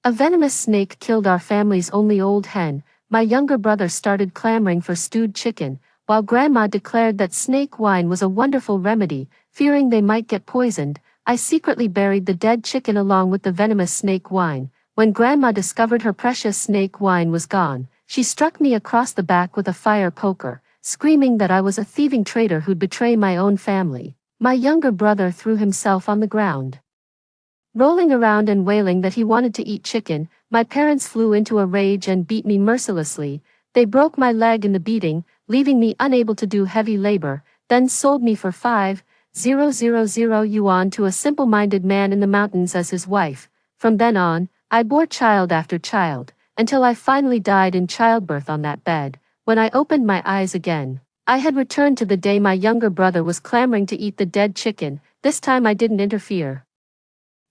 A venomous snake killed our family's only old hen. My younger brother started clamoring for stewed chicken, while Grandma declared that snake wine was a wonderful remedy. Fearing they might get poisoned, I secretly buried the dead chicken along with the venomous snake wine. When Grandma discovered her precious snake wine was gone, she struck me across the back with a fire poker, screaming that I was a thieving traitor who'd betray my own family. My younger brother threw himself on the ground, rolling around and wailing that he wanted to eat chicken. My parents flew into a rage and beat me mercilessly. They broke my leg in the beating, leaving me unable to do heavy labor, then sold me for 5,000 yuan to a simple-minded man in the mountains as his wife. From then on, I bore child after child, until I finally died in childbirth on that bed. When I opened my eyes again, I had returned to the day my younger brother was clamoring to eat the dead chicken. This time I didn't interfere.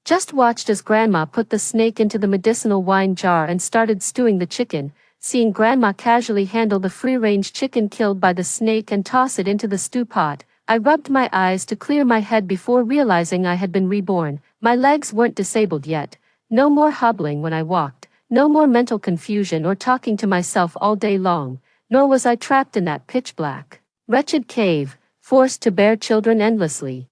Just watched as Grandma put the snake into the medicinal wine jar and started stewing the chicken. Seeing Grandma casually handle the free-range chicken killed by the snake and toss it into the stew pot, I rubbed my eyes to clear my head before realizing I had been reborn. My legs weren't disabled yet. No more hobbling when I walked, no more mental confusion or talking to myself all day long, nor was I trapped in that pitch-black, wretched cave, forced to bear children endlessly.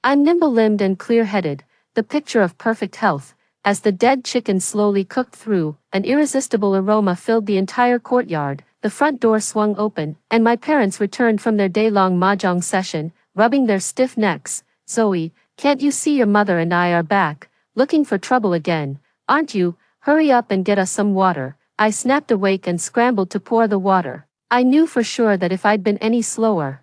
I'm nimble-limbed and clear-headed, the picture of perfect health. As the dead chicken slowly cooked through, an irresistible aroma filled the entire courtyard. The front door swung open, and my parents returned from their day-long mahjong session, rubbing their stiff necks. "Zoe, can't you see your mother and I are back? Looking for trouble again, aren't you? Hurry up and get us some water." I snapped awake and scrambled to pour the water. I knew for sure that if I'd been any slower,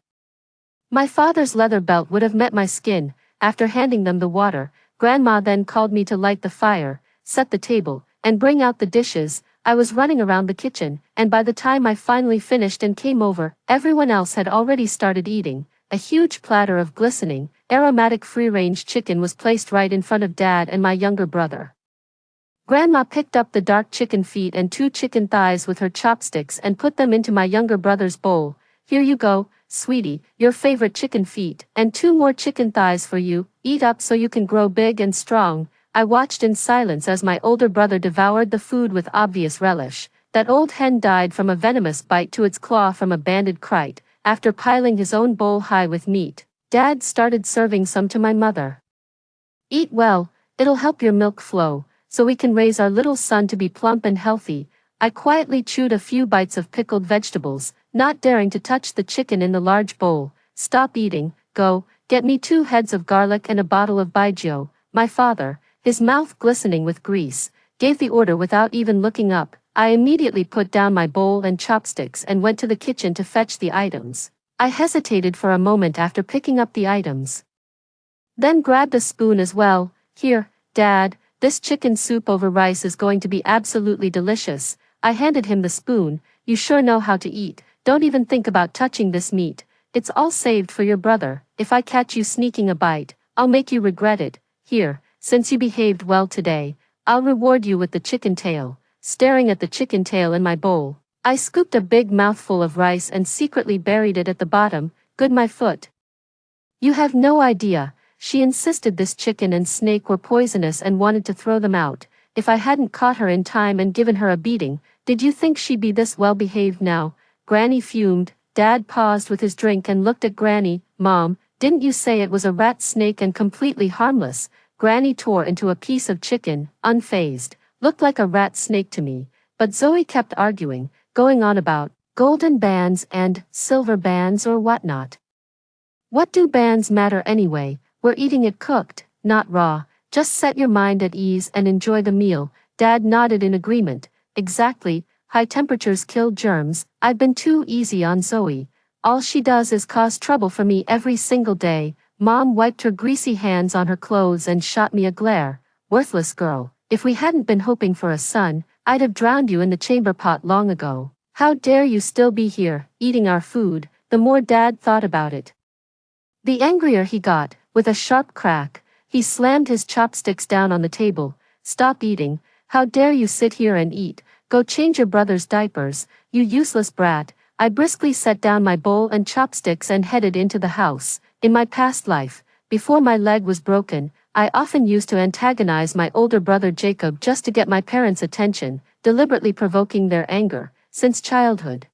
my father's leather belt would have met my skin. After handing them the water, Grandma then called me to light the fire, set the table, and bring out the dishes. I was running around the kitchen, and by the time I finally finished and came over, everyone else had already started eating. A huge platter of glistening, aromatic free-range chicken was placed right in front of Dad and my younger brother. Grandma picked up the dark chicken feet and 2 chicken thighs with her chopsticks and put them into my younger brother's bowl. "Here you go, sweetie, your favorite chicken feet, and 2 more chicken thighs for you. Eat up so you can grow big and strong." I watched in silence as my older brother devoured the food with obvious relish. That old hen died from a venomous bite to its claw from a banded kite. After piling his own bowl high with meat, Dad started serving some to my mother. "Eat well, it'll help your milk flow, so we can raise our little son to be plump and healthy." I quietly chewed a few bites of pickled vegetables, not daring to touch the chicken in the large bowl. "Stop eating, go, get me 2 heads of garlic and a bottle of baijiu." My father, his mouth glistening with grease, gave the order without even looking up. I immediately put down my bowl and chopsticks and went to the kitchen to fetch the items. I hesitated for a moment after picking up the items, then grabbed a spoon as well. "Here, Dad, this chicken soup over rice is going to be absolutely delicious." I handed him the spoon. "You sure know how to eat. Don't even think about touching this meat. It's all saved for your brother. If I catch you sneaking a bite, I'll make you regret it. Here, since you behaved well today, I'll reward you with the chicken tail." Staring at the chicken tail in my bowl, I scooped a big mouthful of rice and secretly buried it at the bottom. "Good, my foot. You have no idea." She insisted this chicken and snake were poisonous and wanted to throw them out. If I hadn't caught her in time and given her a beating, did you think she'd be this well-behaved now? Granny fumed. Dad paused with his drink and looked at Granny. "Mom, didn't you say it was a rat snake and completely harmless?" Granny tore into a piece of chicken, unfazed. "Looked like a rat snake to me." But Zoe kept arguing, going on about golden bands and silver bands or whatnot. What do bands matter anyway? We're eating it cooked, not raw. Just set your mind at ease and enjoy the meal. Dad nodded in agreement. "Exactly, high temperatures kill germs. I've been too easy on Zoe. All she does is cause trouble for me every single day." Mom wiped her greasy hands on her clothes and shot me a glare. "Worthless girl. If we hadn't been hoping for a son, I'd have drowned you in the chamber pot long ago. How dare you still be here, eating our food?" The more Dad thought about it, the angrier he got. With a sharp crack, he slammed his chopsticks down on the table. "Stop eating. How dare you sit here and eat? Go change your brother's diapers, you useless brat." I briskly set down my bowl and chopsticks and headed into the house. In my past life, before my leg was broken, I often used to antagonize my older brother Jacob just to get my parents' attention, deliberately provoking their anger, since childhood.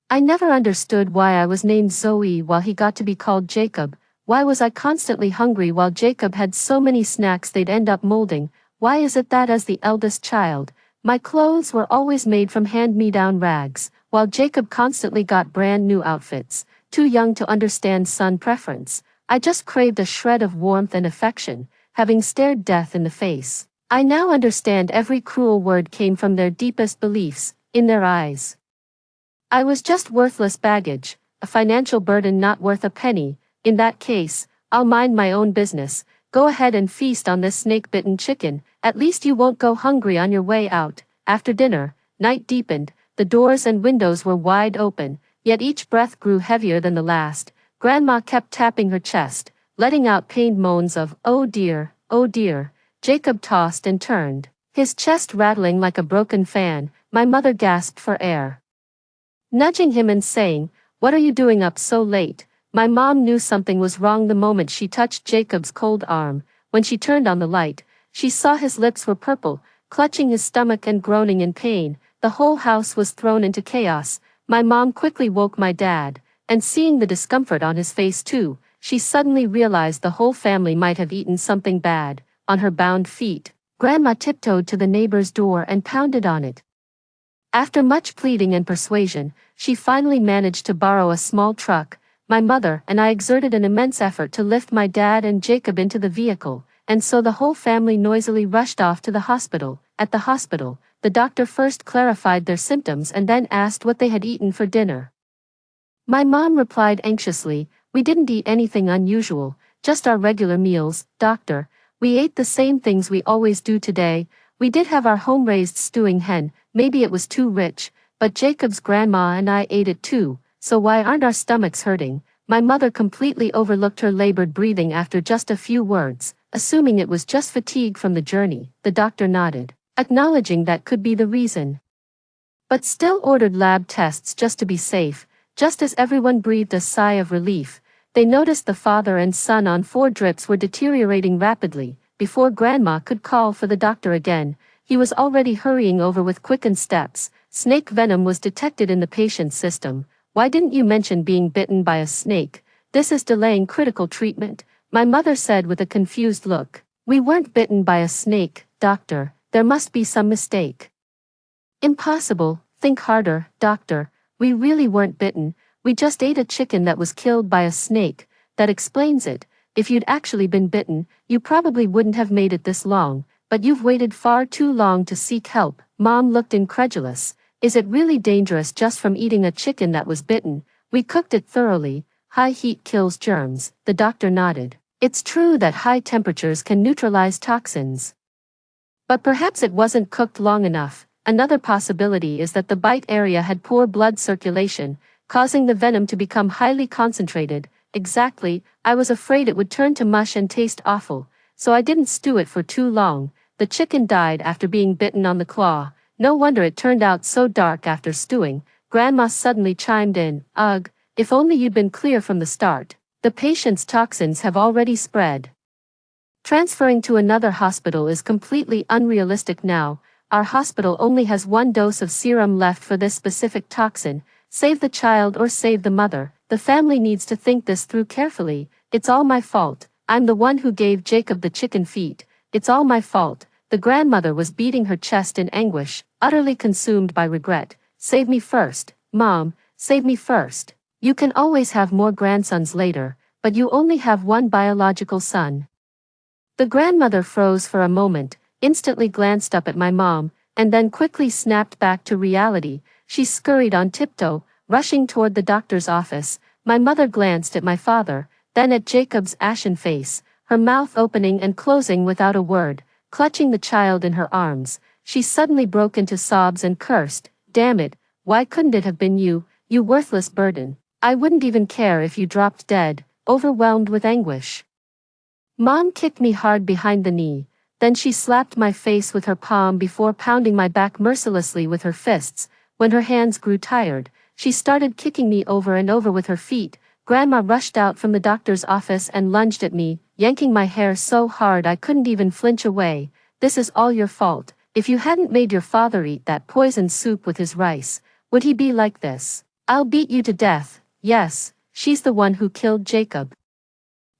I never understood why I was named Zoe while he got to be called Jacob. Why was I constantly hungry while Jacob had so many snacks they'd end up molding? Why is it that as the eldest child, my clothes were always made from hand-me-down rags, while Jacob constantly got brand new outfits? Too young to understand son preference, I just craved a shred of warmth and affection, having stared death in the face. I now understand every cruel word came from their deepest beliefs, in their eyes. I was just worthless baggage, a financial burden not worth a penny. In that case, I'll mind my own business. Go ahead and feast on this snake-bitten chicken, at least you won't go hungry on your way out. After dinner, night deepened, the doors and windows were wide open, yet each breath grew heavier than the last. Grandma kept tapping her chest, letting out pained moans of, "Oh dear, oh dear." Jacob tossed and turned, his chest rattling like a broken fan. My mother gasped for air, nudging him and saying, "What are you doing up so late?" My mom knew something was wrong the moment she touched Jacob's cold arm. When she turned on the light, she saw his lips were purple, clutching his stomach and groaning in pain. The whole house was thrown into chaos. My mom quickly woke my dad, and seeing the discomfort on his face too, she suddenly realized the whole family might have eaten something bad. On her bound feet, Grandma tiptoed to the neighbor's door and pounded on it. After much pleading and persuasion, she finally managed to borrow a small truck. My mother and I exerted an immense effort to lift my dad and Jacob into the vehicle, and so the whole family noisily rushed off to the hospital. At the hospital, the doctor first clarified their symptoms and then asked what they had eaten for dinner. My mom replied anxiously, "We didn't eat anything unusual, just our regular meals, doctor. We ate the same things we always do today. We did have our home-raised stewing hen, maybe it was too rich, but Jacob's grandma and I ate it too. So why aren't our stomachs hurting?" My mother completely overlooked her labored breathing after just a few words, assuming it was just fatigue from the journey. The doctor nodded, acknowledging that could be the reason, but still ordered lab tests just to be safe. Just as everyone breathed a sigh of relief, they noticed the father and son on 4 drips were deteriorating rapidly. Before Grandma could call for the doctor again, he was already hurrying over with quickened steps. Snake venom was detected in the patient's system. "Why didn't you mention being bitten by a snake? This is delaying critical treatment," my mother said with a confused look. "We weren't bitten by a snake, doctor. There must be some mistake." "Impossible. Think harder, doctor. We really weren't bitten. We just ate a chicken that was killed by a snake. That explains it. If you'd actually been bitten, you probably wouldn't have made it this long, but you've waited far too long to seek help." Mom looked incredulous. "Is it really dangerous just from eating a chicken that was bitten?" "We cooked it thoroughly. High heat kills germs." The doctor nodded. "It's true that high temperatures can neutralize toxins, but perhaps it wasn't cooked long enough. Another possibility is that the bite area had poor blood circulation, causing the venom to become highly concentrated." "Exactly. I was afraid it would turn to mush and taste awful, so I didn't stew it for too long. The chicken died after being bitten on the claw. No wonder it turned out so dark after stewing." Grandma suddenly chimed in, "Ugh, if only you'd been clear from the start. The patient's toxins have already spread. Transferring to another hospital is completely unrealistic now. Our hospital only has 1 dose of serum left for this specific toxin. Save the child or save the mother. The family needs to think this through carefully. It's all my fault. I'm the one who gave Jacob the chicken feet. It's all my fault." The grandmother was beating her chest in anguish, utterly consumed by regret. "Save me first, Mom, save me first. You can always have more grandsons later, but you only have 1 biological son." The grandmother froze for a moment, instantly glanced up at my mom, and then quickly snapped back to reality. She scurried on tiptoe, rushing toward the doctor's office. My mother glanced at my father, then at Jacob's ashen face, her mouth opening and closing without a word. Clutching the child in her arms, she suddenly broke into sobs and cursed, "Damn it, why couldn't it have been you, you worthless burden? I wouldn't even care if you dropped dead." Overwhelmed with anguish, Mom kicked me hard behind the knee, then she slapped my face with her palm before pounding my back mercilessly with her fists. When her hands grew tired, she started kicking me over and over with her feet. Grandma rushed out from the doctor's office and lunged at me, yanking my hair so hard I couldn't even flinch away. "This is all your fault. If you hadn't made your father eat that poisoned soup with his rice, would he be like this? I'll beat you to death." Yes, she's the one who killed Jacob.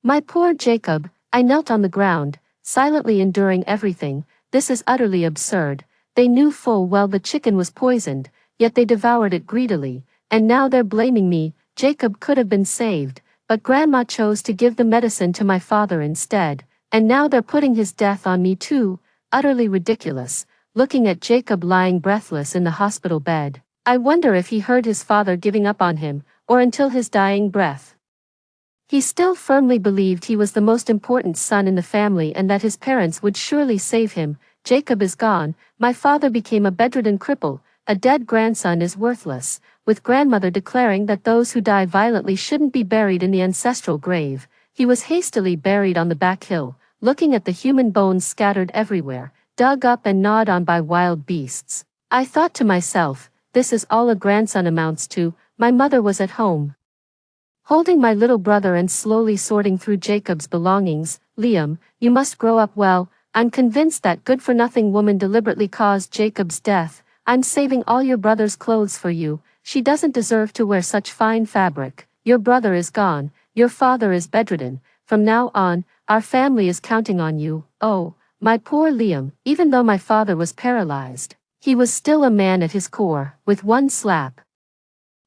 My poor Jacob. I knelt on the ground, silently enduring everything. This is utterly absurd. They knew full well the chicken was poisoned, yet they devoured it greedily, and now they're blaming me. Jacob could have been saved, but Grandma chose to give the medicine to my father instead, and now they're putting his death on me too. Utterly ridiculous. Looking at Jacob lying breathless in the hospital bed, I wonder if he heard his father giving up on him, or until his dying breath. He still firmly believed he was the most important son in the family and that his parents would surely save him. Jacob is gone, my father became a bedridden cripple, a dead grandson is worthless, with grandmother declaring that those who die violently shouldn't be buried in the ancestral grave. He was hastily buried on the back hill, looking at the human bones scattered everywhere, dug up and gnawed on by wild beasts. I thought to myself, this is all a grandson amounts to. My mother was at home, holding my little brother and slowly sorting through Jacob's belongings. "Liam, you must grow up well. I'm convinced that good-for-nothing woman deliberately caused Jacob's death. I'm saving all your brother's clothes for you. She doesn't deserve to wear such fine fabric. Your brother is gone. Your father is bedridden. From now on, our family is counting on you." Oh, my poor Liam. Even though my father was paralyzed, he was still a man at his core. With one slap,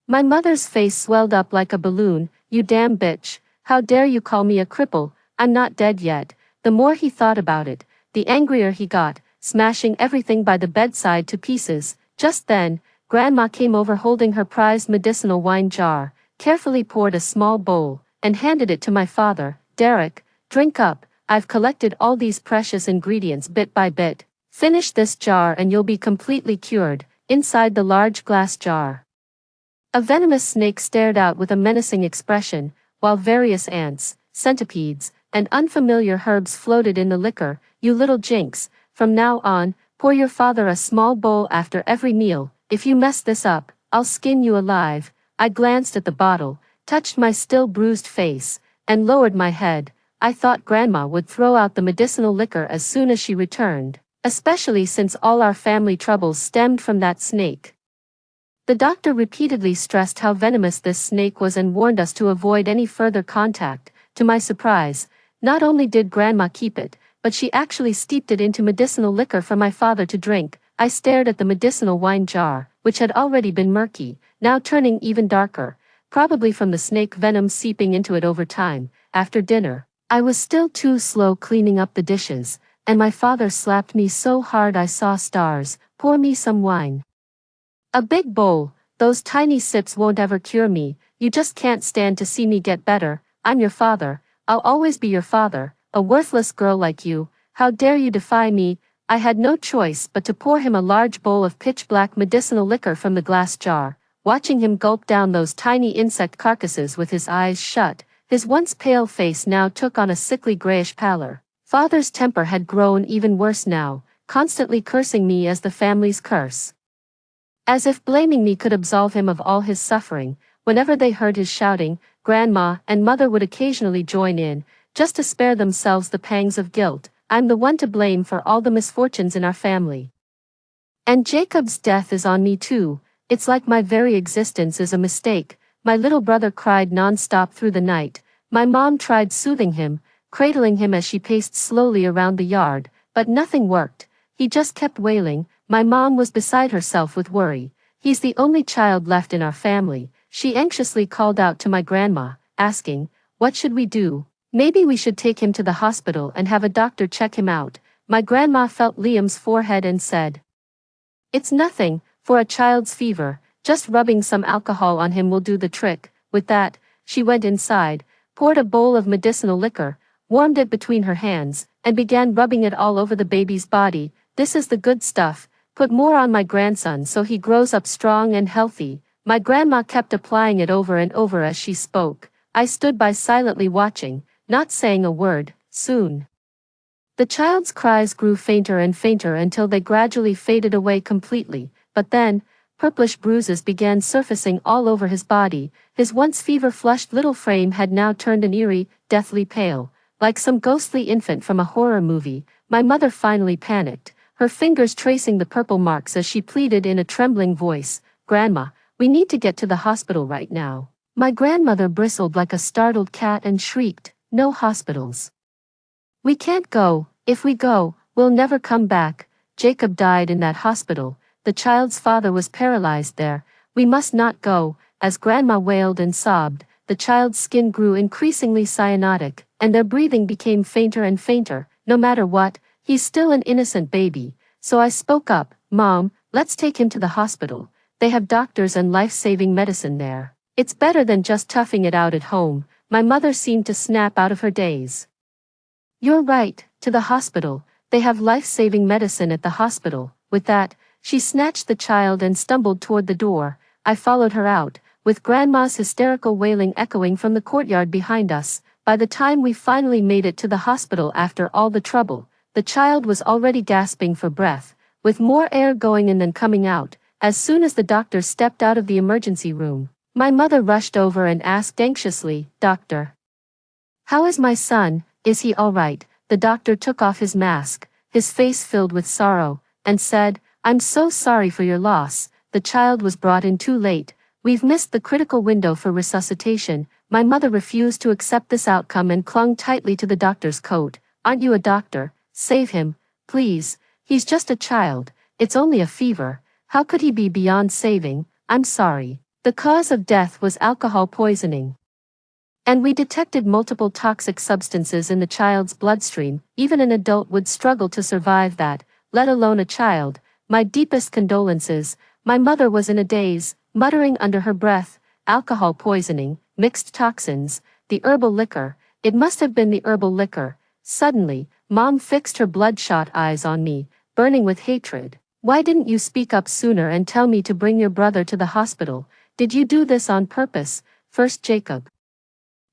my mother's face swelled up like a balloon. "You damn bitch. How dare you call me a cripple? I'm not dead yet." The more he thought about it, the angrier he got, smashing everything by the bedside to pieces. Just then, Grandma came over holding her prized medicinal wine jar, carefully poured a small bowl, and handed it to my father. "Derek, drink up. I've collected all these precious ingredients bit by bit. Finish this jar and you'll be completely cured." Inside the large glass jar, a venomous snake stared out with a menacing expression, while various ants, centipedes, and unfamiliar herbs floated in the liquor. "You little jinx, from now on, pour your father a small bowl after every meal. If you mess this up, I'll skin you alive." I glanced at the bottle, touched my still bruised face, and lowered my head. I thought Grandma would throw out the medicinal liquor as soon as she returned, especially since all our family troubles stemmed from that snake. The doctor repeatedly stressed how venomous this snake was and warned us to avoid any further contact. To my surprise, not only did Grandma keep it, but she actually steeped it into medicinal liquor for my father to drink. I stared at the medicinal wine jar, which had already been murky, now turning even darker, probably from the snake venom seeping into it over time. After dinner, I was still too slow cleaning up the dishes, and my father slapped me so hard I saw stars. "Pour me some wine. A big bowl. Those tiny sips won't ever cure me. You just can't stand to see me get better. I'm your father. I'll always be your father. A worthless girl like you. How dare you defy me?" I had no choice but to pour him a large bowl of pitch-black medicinal liquor from the glass jar, watching him gulp down those tiny insect carcasses with his eyes shut. His once pale face now took on a sickly grayish pallor. Father's temper had grown even worse now, constantly cursing me as the family's curse. As if blaming me could absolve him of all his suffering. Whenever they heard his shouting, Grandma and Mother would occasionally join in, just to spare themselves the pangs of guilt. I'm the one to blame for all the misfortunes in our family. And Jacob's death is on me too. It's like my very existence is a mistake. My little brother cried non-stop through the night. My mom tried soothing him, cradling him as she paced slowly around the yard, but nothing worked. He just kept wailing. My mom was beside herself with worry. "He's the only child left in our family." She anxiously called out to my grandma, asking, "What should we do? Maybe we should take him to the hospital and have a doctor check him out." My grandma felt Liam's forehead and said, "It's nothing, for a child's fever. Just rubbing some alcohol on him will do the trick." With that, she went inside, poured a bowl of medicinal liquor, warmed it between her hands, and began rubbing it all over the baby's body. "This is the good stuff. Put more on my grandson so he grows up strong and healthy." My grandma kept applying it over and over as she spoke. I stood by silently watching, not saying a word. Soon, the child's cries grew fainter and fainter until they gradually faded away completely. But then, purplish bruises began surfacing all over his body. His once fever-flushed little frame had now turned an eerie, deathly pale, like some ghostly infant from a horror movie. My mother finally panicked, her fingers tracing the purple marks as she pleaded in a trembling voice, "Grandma, we need to get to the hospital right now." My grandmother bristled like a startled cat and shrieked, "No hospitals. We can't go. If we go, we'll never come back. Jacob died in that hospital. The child's father was paralyzed there. We must not go." As Grandma wailed and sobbed, the child's skin grew increasingly cyanotic, and their breathing became fainter and fainter. "No matter what, he's still an innocent baby." So I spoke up, "Mom, let's take him to the hospital. They have doctors and life-saving medicine there. It's better than just toughing it out at home." My mother seemed to snap out of her daze. "You're right, to the hospital. They have life-saving medicine at the hospital." With that, she snatched the child and stumbled toward the door. I followed her out, with Grandma's hysterical wailing echoing from the courtyard behind us. By the time we finally made it to the hospital after all the trouble, the child was already gasping for breath, with more air going in than coming out. As soon as the doctor stepped out of the emergency room, my mother rushed over and asked anxiously, "Doctor, how is my son? Is he all right?" The doctor took off his mask, his face filled with sorrow, and said, "I'm so sorry for your loss. The child was brought in too late. We've missed the critical window for resuscitation." My mother refused to accept this outcome and clung tightly to the doctor's coat. "Aren't you a doctor? Save him, please. He's just a child. It's only a fever. How could he be beyond saving?" "I'm sorry. The cause of death was alcohol poisoning. And we detected multiple toxic substances in the child's bloodstream. Even an adult would struggle to survive that, let alone a child. My deepest condolences." My mother was in a daze, muttering under her breath, "Alcohol poisoning, mixed toxins, the herbal liquor. It must have been the herbal liquor." Suddenly, Mom fixed her bloodshot eyes on me, burning with hatred. "Why didn't you speak up sooner and tell me to bring your brother to the hospital? Did you do this on purpose? First Jacob,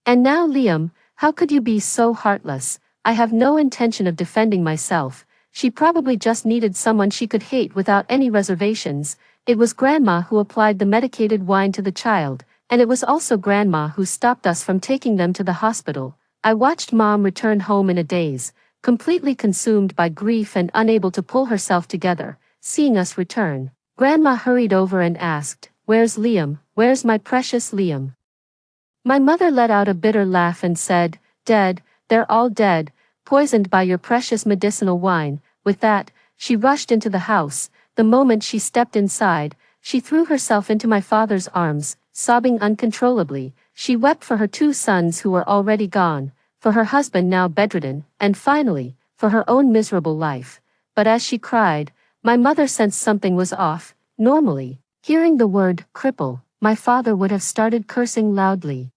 and now Liam. How could you be so heartless?" "I have no intention of defending myself. She probably just needed someone she could hate without any reservations." It was Grandma who applied the medicated wine to the child, and it was also Grandma who stopped us from taking them to the hospital. I watched Mom return home in a daze, completely consumed by grief and unable to pull herself together. Seeing us return, Grandma hurried over and asked, "Where's Liam? Where's my precious Liam?" My mother let out a bitter laugh and said, "Dead, they're all dead, poisoned by your precious medicinal wine." With that, she rushed into the house. The moment she stepped inside, she threw herself into my father's arms, sobbing uncontrollably. She wept for her two sons who were already gone, for her husband now bedridden, and finally, for her own miserable life. But as she cried, my mother sensed something was off. Normally, hearing the word cripple, my father would have started cursing loudly.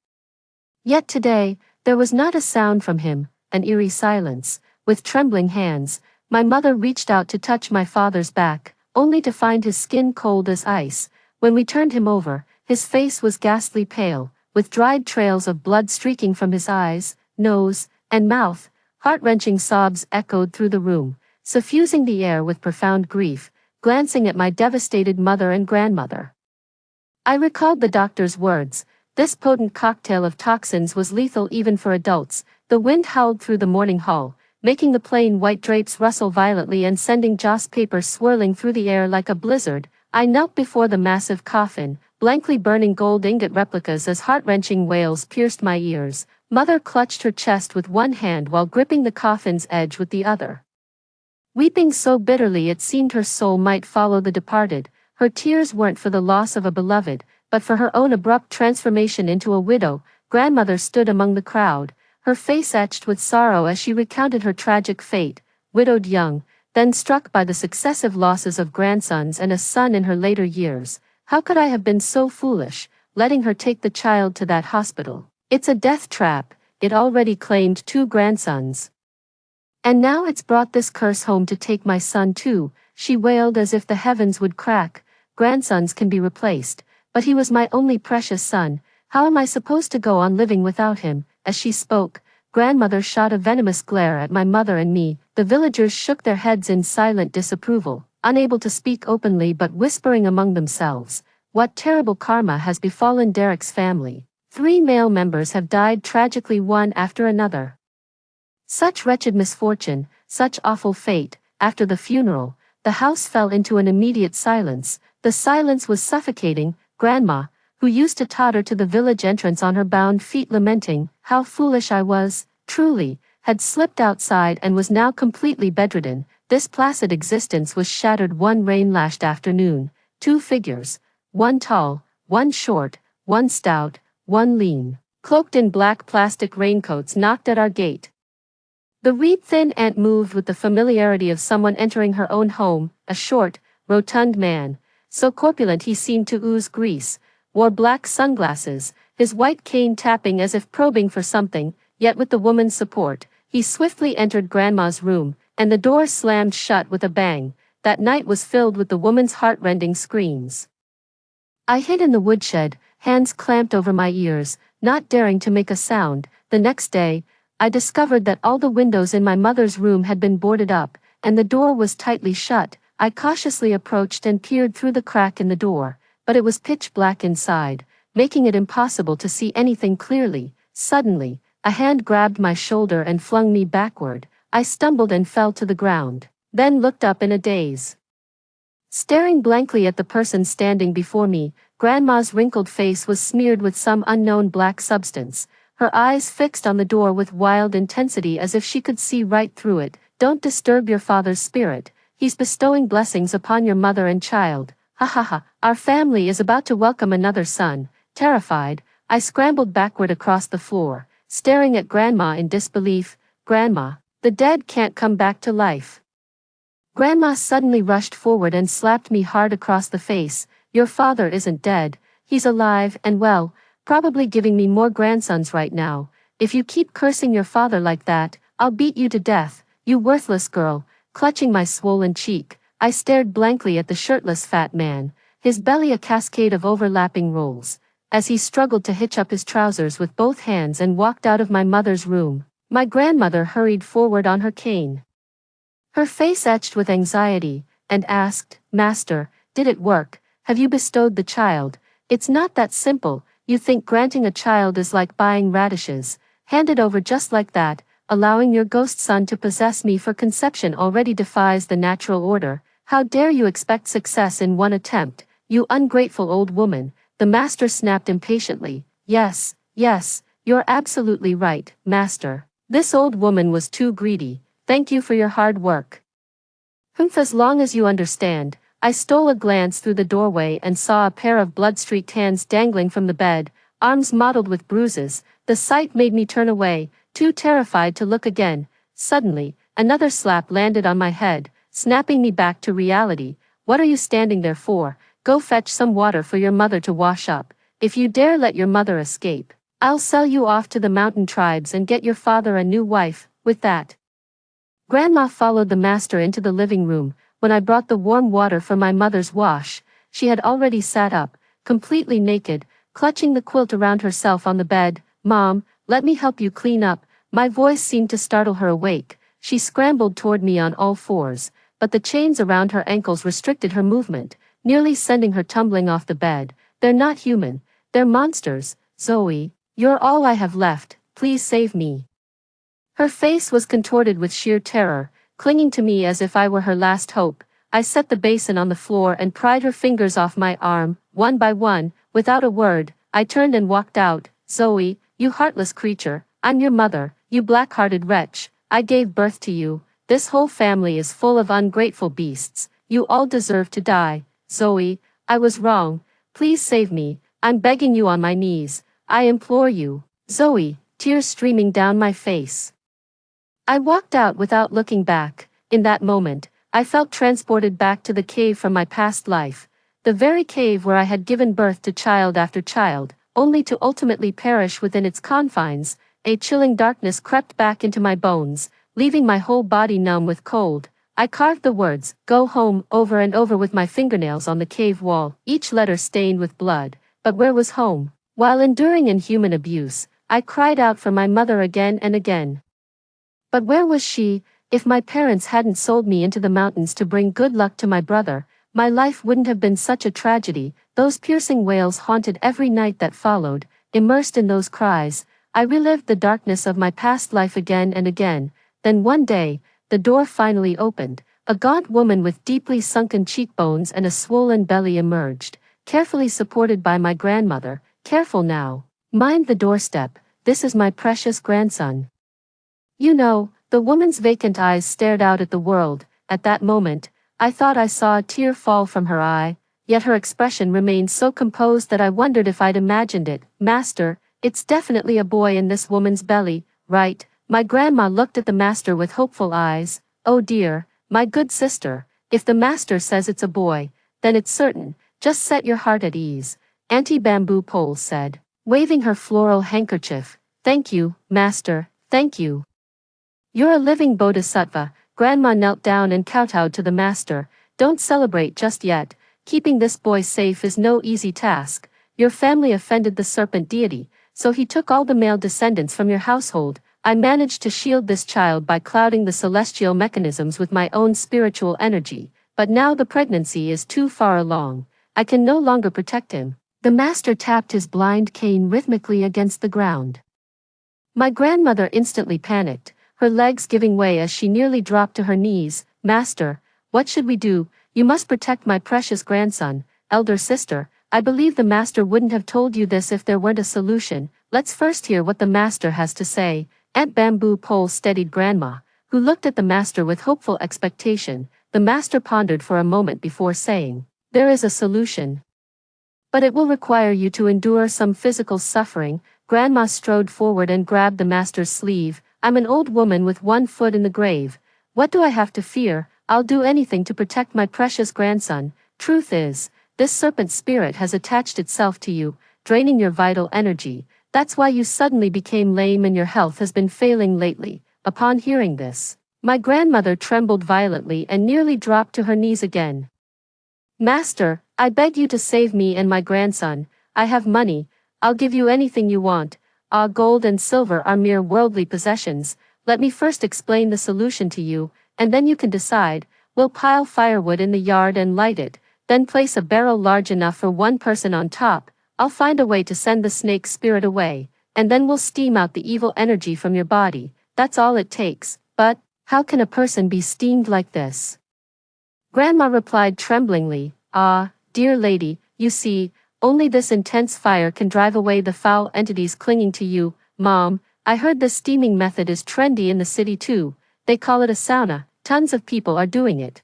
Yet today, there was not a sound from him, an eerie silence. With trembling hands, my mother reached out to touch my father's back, only to find his skin cold as ice. When we turned him over, his face was ghastly pale, with dried trails of blood streaking from his eyes, nose, and mouth. Heart-wrenching sobs echoed through the room, suffusing the air with profound grief. Glancing at my devastated mother and grandmother, I recalled the doctor's words. This potent cocktail of toxins was lethal even for adults. The wind howled through the morning hall, making the plain white drapes rustle violently and sending joss paper swirling through the air like a blizzard. I knelt before the massive coffin, blankly burning gold ingot replicas as heart-wrenching wails pierced my ears. Mother clutched her chest with one hand while gripping the coffin's edge with the other, weeping so bitterly it seemed her soul might follow the departed. Her tears weren't for the loss of a beloved, but for her own abrupt transformation into a widow. Grandmother stood among the crowd, her face etched with sorrow as she recounted her tragic fate, widowed young, then struck by the successive losses of grandsons and a son in her later years. How could I have been so foolish, letting her take the child to that hospital? It's a death trap. It already claimed 2 grandsons. And now it's brought this curse home to take my son too. She wailed as if the heavens would crack. Grandsons can be replaced, but he was my only precious son. How am I supposed to go on living without him? As she spoke, Grandmother shot a venomous glare at my mother and me. The villagers shook their heads in silent disapproval. unable to speak openly but whispering among themselves, "What terrible karma has befallen Derek's family? 3 male members have died tragically one after another. Such wretched misfortune, such awful fate." After the funeral, the house fell into an immediate silence. The silence was suffocating. Grandma, who used to totter to the village entrance on her bound feet lamenting, "How foolish I was," truly, had slipped outside and was now completely bedridden. This placid existence was shattered one rain-lashed afternoon. 2 figures, one tall, one short, one stout, one lean, cloaked in black plastic raincoats knocked at our gate. The reed-thin aunt moved with the familiarity of someone entering her own home. A short, rotund man, so corpulent he seemed to ooze grease, wore black sunglasses, his white cane tapping as if probing for something, yet with the woman's support, he swiftly entered Grandma's room, and the door slammed shut with a bang. That night was filled with the woman's heart-rending screams. I hid in the woodshed, hands clamped over my ears, not daring to make a sound. The next day, I discovered that all the windows in my mother's room had been boarded up, and the door was tightly shut. I cautiously approached and peered through the crack in the door, but it was pitch black inside, making it impossible to see anything clearly. Suddenly, a hand grabbed my shoulder and flung me backward. I stumbled and fell to the ground, then looked up in a daze. Staring blankly at the person standing before me, Grandma's wrinkled face was smeared with some unknown black substance, her eyes fixed on the door with wild intensity as if she could see right through it. "Don't disturb your father's spirit. He's bestowing blessings upon your mother and child. Ha ha ha, our family is about to welcome another son." Terrified, I scrambled backward across the floor, staring at Grandma in disbelief. "Grandma, the dead can't come back to life." Grandma suddenly rushed forward and slapped me hard across the face. "Your father isn't dead. He's alive and well, probably giving me more grandsons right now. If you keep cursing your father like that, I'll beat you to death, you worthless girl." Clutching my swollen cheek, I stared blankly at the shirtless fat man, his belly a cascade of overlapping rolls, as he struggled to hitch up his trousers with both hands and walked out of my mother's room. My grandmother hurried forward on her cane, her face etched with anxiety, and asked, "Master, did it work? Have you bestowed the child?" "It's not that simple. You think granting a child is like buying radishes, handed over just like that. Allowing your ghost son to possess me for conception already defies the natural order. How dare you expect success in one attempt, you ungrateful old woman," the master snapped impatiently. Yes, you're absolutely right, master. This old woman was too greedy. Thank you for your hard work. As long as you understand." I stole a glance through the doorway and saw a pair of blood-streaked hands dangling from the bed, arms mottled with bruises. The sight made me turn away, too terrified to look again. Suddenly, another slap landed on my head, snapping me back to reality. "What are you standing there for? Go fetch some water for your mother to wash up. If you dare let your mother escape, I'll sell you off to the mountain tribes and get your father a new wife." With that, Grandma followed the master into the living room. When I brought the warm water for my mother's wash, she had already sat up, completely naked, clutching the quilt around herself on the bed. "Mom, let me help you clean up." My voice seemed to startle her awake. She scrambled toward me on all fours, but the chains around her ankles restricted her movement, nearly sending her tumbling off the bed. "They're not human. They're monsters. Zoe, you're all I have left. Please save me." Her face was contorted with sheer terror, clinging to me as if I were her last hope. I set the basin on the floor and pried her fingers off my arm, one by one. Without a word, I turned and walked out. "Zoe, you heartless creature, I'm your mother, you black-hearted wretch. I gave birth to you. This whole family is full of ungrateful beasts. You all deserve to die. Zoe, I was wrong. Please save me. I'm begging you on my knees. I implore you." "Zoe," tears streaming down my face. I walked out without looking back. In that moment, I felt transported back to the cave from my past life, the very cave where I had given birth to child after child, only to ultimately perish within its confines. A chilling darkness crept back into my bones, leaving my whole body numb with cold. I carved the words, "Go home," over and over with my fingernails on the cave wall, each letter stained with blood. But where was home? While enduring inhuman abuse, I cried out for my mother again and again. But where was she? If my parents hadn't sold me into the mountains to bring good luck to my brother, my life wouldn't have been such a tragedy. Those piercing wails haunted every night that followed. Immersed in those cries, I relived the darkness of my past life again and again. Then one day, the door finally opened. A gaunt woman with deeply sunken cheekbones and a swollen belly emerged, carefully supported by my grandmother. Careful now. Mind the doorstep, this is my precious grandson. You know, the woman's vacant eyes stared out at the world. At that moment, I thought I saw a tear fall from her eye, yet her expression remained so composed that I wondered if I'd imagined it. Master, it's definitely a boy in this woman's belly, right? My grandma looked at the master with hopeful eyes. Oh dear, my good sister, if the master says it's a boy, then it's certain. Just set your heart at ease, Auntie Bamboo Pole said, waving her floral handkerchief. Thank you, master, thank you. You're a living bodhisattva. Grandma knelt down and kowtowed to the master. Don't celebrate just yet. Keeping this boy safe is no easy task. Your family offended the serpent deity, so he took all the male descendants from your household. I managed to shield this child by clouding the celestial mechanisms with my own spiritual energy, but now the pregnancy is too far along. I can no longer protect him. The master tapped his blind cane rhythmically against the ground. My grandmother instantly panicked, her legs giving way as she nearly dropped to her knees. Master, what should we do? You must protect my precious grandson. Elder sister, I believe the master wouldn't have told you this if there weren't a solution. Let's first hear what the master has to say. Aunt Bamboo Pole steadied Grandma, who looked at the master with hopeful expectation. The master pondered for a moment before saying, there is a solution. But it will require you to endure some physical suffering. Grandma strode forward and grabbed the master's sleeve. I'm an old woman with one foot in the grave. What do I have to fear? I'll do anything to protect my precious grandson. Truth is, this serpent spirit has attached itself to you, draining your vital energy. That's why you suddenly became lame and your health has been failing lately. Upon hearing this, my grandmother trembled violently and nearly dropped to her knees again. Master, I beg you to save me and my grandson. I have money. I'll give you anything you want. Gold and silver are mere worldly possessions. Let me first explain the solution to you, and then you can decide. We'll pile firewood in the yard and light it, then place a barrel large enough for one person on top. I'll find a way to send the snake spirit away, and then we'll steam out the evil energy from your body. That's all it takes. But, how can a person be steamed like this? Grandma replied tremblingly, dear lady, you see, only this intense fire can drive away the foul entities clinging to you. Mom, I heard this steaming method is trendy in the city too. They call it a sauna. Tons of people are doing it.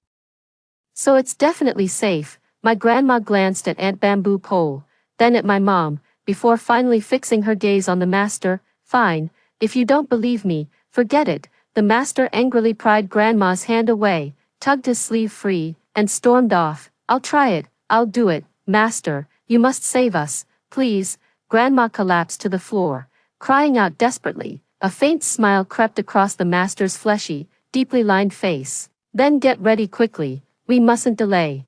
So it's definitely safe. My grandma glanced at Aunt Bamboo Pole, then at my mom, before finally fixing her gaze on the master. Fine, if you don't believe me, forget it. The master angrily pried Grandma's hand away, tugged his sleeve free, and stormed off. I'll try it. I'll do it. Master, you must save us, please. Grandma collapsed to the floor, crying out desperately. A faint smile crept across the master's fleshy, deeply lined face. Then get ready quickly. We mustn't delay.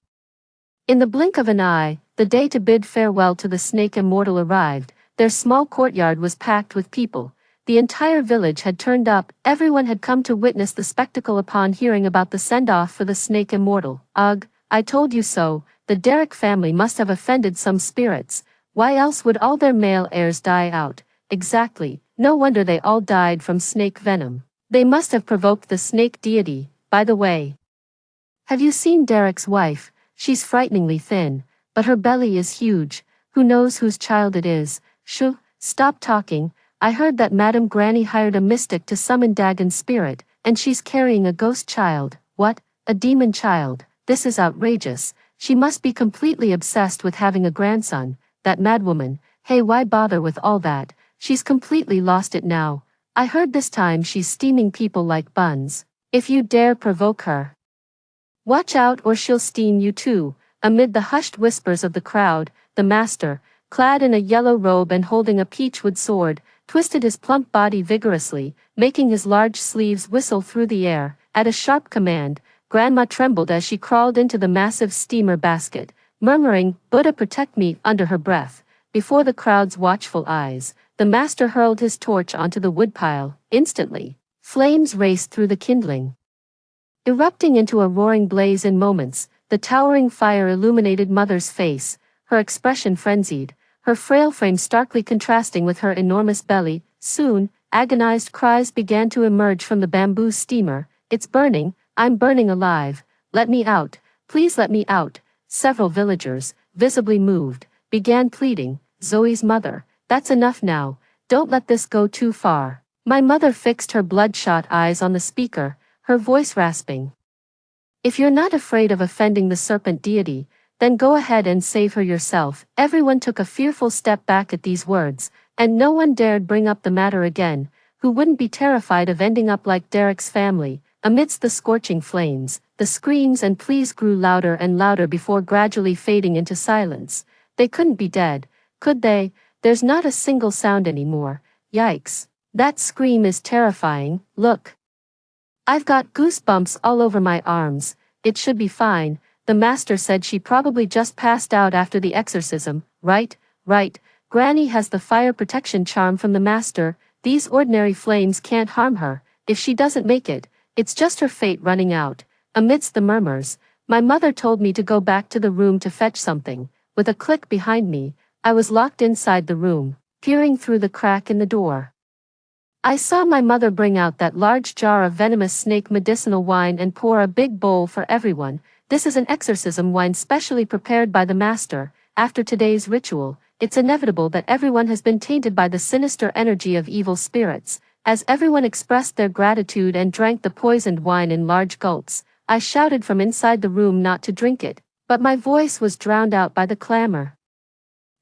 In the blink of an eye, the day to bid farewell to the snake immortal arrived. Their small courtyard was packed with people. The entire village had turned up. Everyone had come to witness the spectacle upon hearing about the send-off for the snake immortal. Ugh, I told you so. The Derrick family must have offended some spirits. Why else would all their male heirs die out? Exactly. No wonder they all died from snake venom. They must have provoked the snake deity. By the way, have you seen Derrick's wife? She's frighteningly thin, but her belly is huge. Who knows whose child it is? Shoo, stop talking. I heard that Madam Granny hired a mystic to summon Dagon's spirit, and she's carrying a ghost child. What? A demon child? This is outrageous. She must be completely obsessed with having a grandson. That madwoman. Hey, why bother with all that? She's completely lost it now. I heard this time she's steaming people like buns. If you dare provoke her, watch out or she'll steam you too. Amid the hushed whispers of the crowd, the master, clad in a yellow robe and holding a peachwood sword, twisted his plump body vigorously, making his large sleeves whistle through the air. At a sharp command, Grandma trembled as she crawled into the massive steamer basket, murmuring, Buddha protect me, under her breath. Before the crowd's watchful eyes, the master hurled his torch onto the woodpile. Instantly, flames raced through the kindling. Erupting into a roaring blaze in moments, the towering fire illuminated Mother's face, her expression frenzied, her frail frame starkly contrasting with her enormous belly. Soon, agonized cries began to emerge from the bamboo steamer. "It's burning, I'm burning alive, let me out, please let me out." Several villagers, visibly moved, began pleading. "Zoe's mother, that's enough now, don't let this go too far." My mother fixed her bloodshot eyes on the speaker, her voice rasping. "If you're not afraid of offending the serpent deity, then go ahead and save her yourself." Everyone took a fearful step back at these words, and no one dared bring up the matter again. Who wouldn't be terrified of ending up like Derek's family? Amidst the scorching flames, the screams and pleas grew louder and louder before gradually fading into silence. They couldn't be dead, could they? There's not a single sound anymore. Yikes. That scream is terrifying. Look. I've got goosebumps all over my arms. It should be fine. The master said she probably just passed out after the exorcism, right? Right. Granny has the fire protection charm from the master. These ordinary flames can't harm her. If she doesn't make it, it's just her fate running out. Amidst the murmurs, my mother told me to go back to the room to fetch something. With a click behind me, I was locked inside the room, peering through the crack in the door. I saw my mother bring out that large jar of venomous snake medicinal wine and pour a big bowl for everyone. "This is an exorcism wine specially prepared by the master. After today's ritual, it's inevitable that everyone has been tainted by the sinister energy of evil spirits." As everyone expressed their gratitude and drank the poisoned wine in large gulps, I shouted from inside the room not to drink it, but my voice was drowned out by the clamor.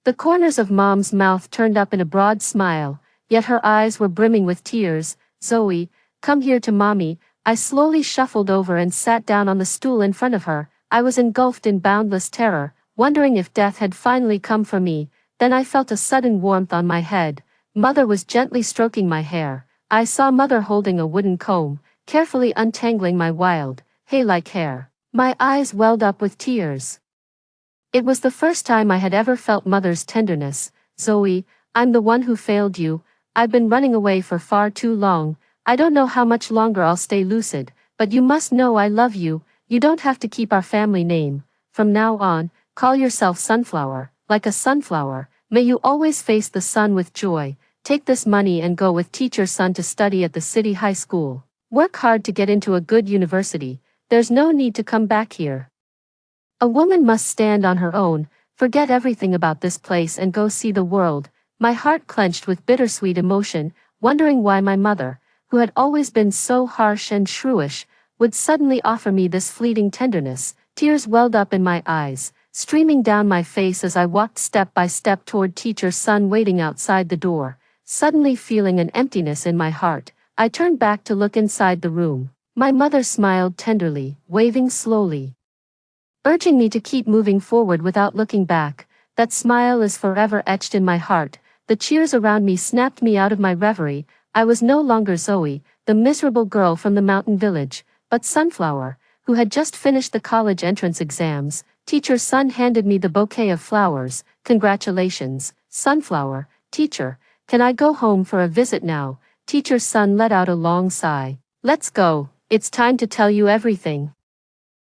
The corners of Mom's mouth turned up in a broad smile, yet her eyes were brimming with tears. "Zoe, come here to Mommy." I slowly shuffled over and sat down on the stool in front of her. I was engulfed in boundless terror, wondering if death had finally come for me. Then I felt a sudden warmth on my head. Mother was gently stroking my hair. I saw Mother holding a wooden comb, carefully untangling my wild, hay-like hair. My eyes welled up with tears. It was the first time I had ever felt Mother's tenderness. "Zoe, I'm the one who failed you. I've been running away for far too long. I don't know how much longer I'll stay lucid, but you must know I love you. You don't have to keep our family name. From now on, call yourself Sunflower, like a sunflower. May you always face the sun with joy. Take this money and go with teacher's son to study at the city high school. Work hard to get into a good university. There's no need to come back here. A woman must stand on her own, forget everything about this place and go see the world." My heart clenched with bittersweet emotion, wondering why my mother, who had always been so harsh and shrewish, would suddenly offer me this fleeting tenderness. Tears welled up in my eyes, streaming down my face as I walked step by step toward teacher's son waiting outside the door. Suddenly feeling an emptiness in my heart, I turned back to look inside the room. My mother smiled tenderly, waving slowly, urging me to keep moving forward without looking back. That smile is forever etched in my heart. The cheers around me snapped me out of my reverie. I was no longer Zoe, the miserable girl from the mountain village, but Sunflower, who had just finished the college entrance exams. Teacher's son handed me the bouquet of flowers. "Congratulations, Sunflower." "Teacher, can I go home for a visit now?" Teacher's son let out a long sigh. "Let's go, it's time to tell you everything.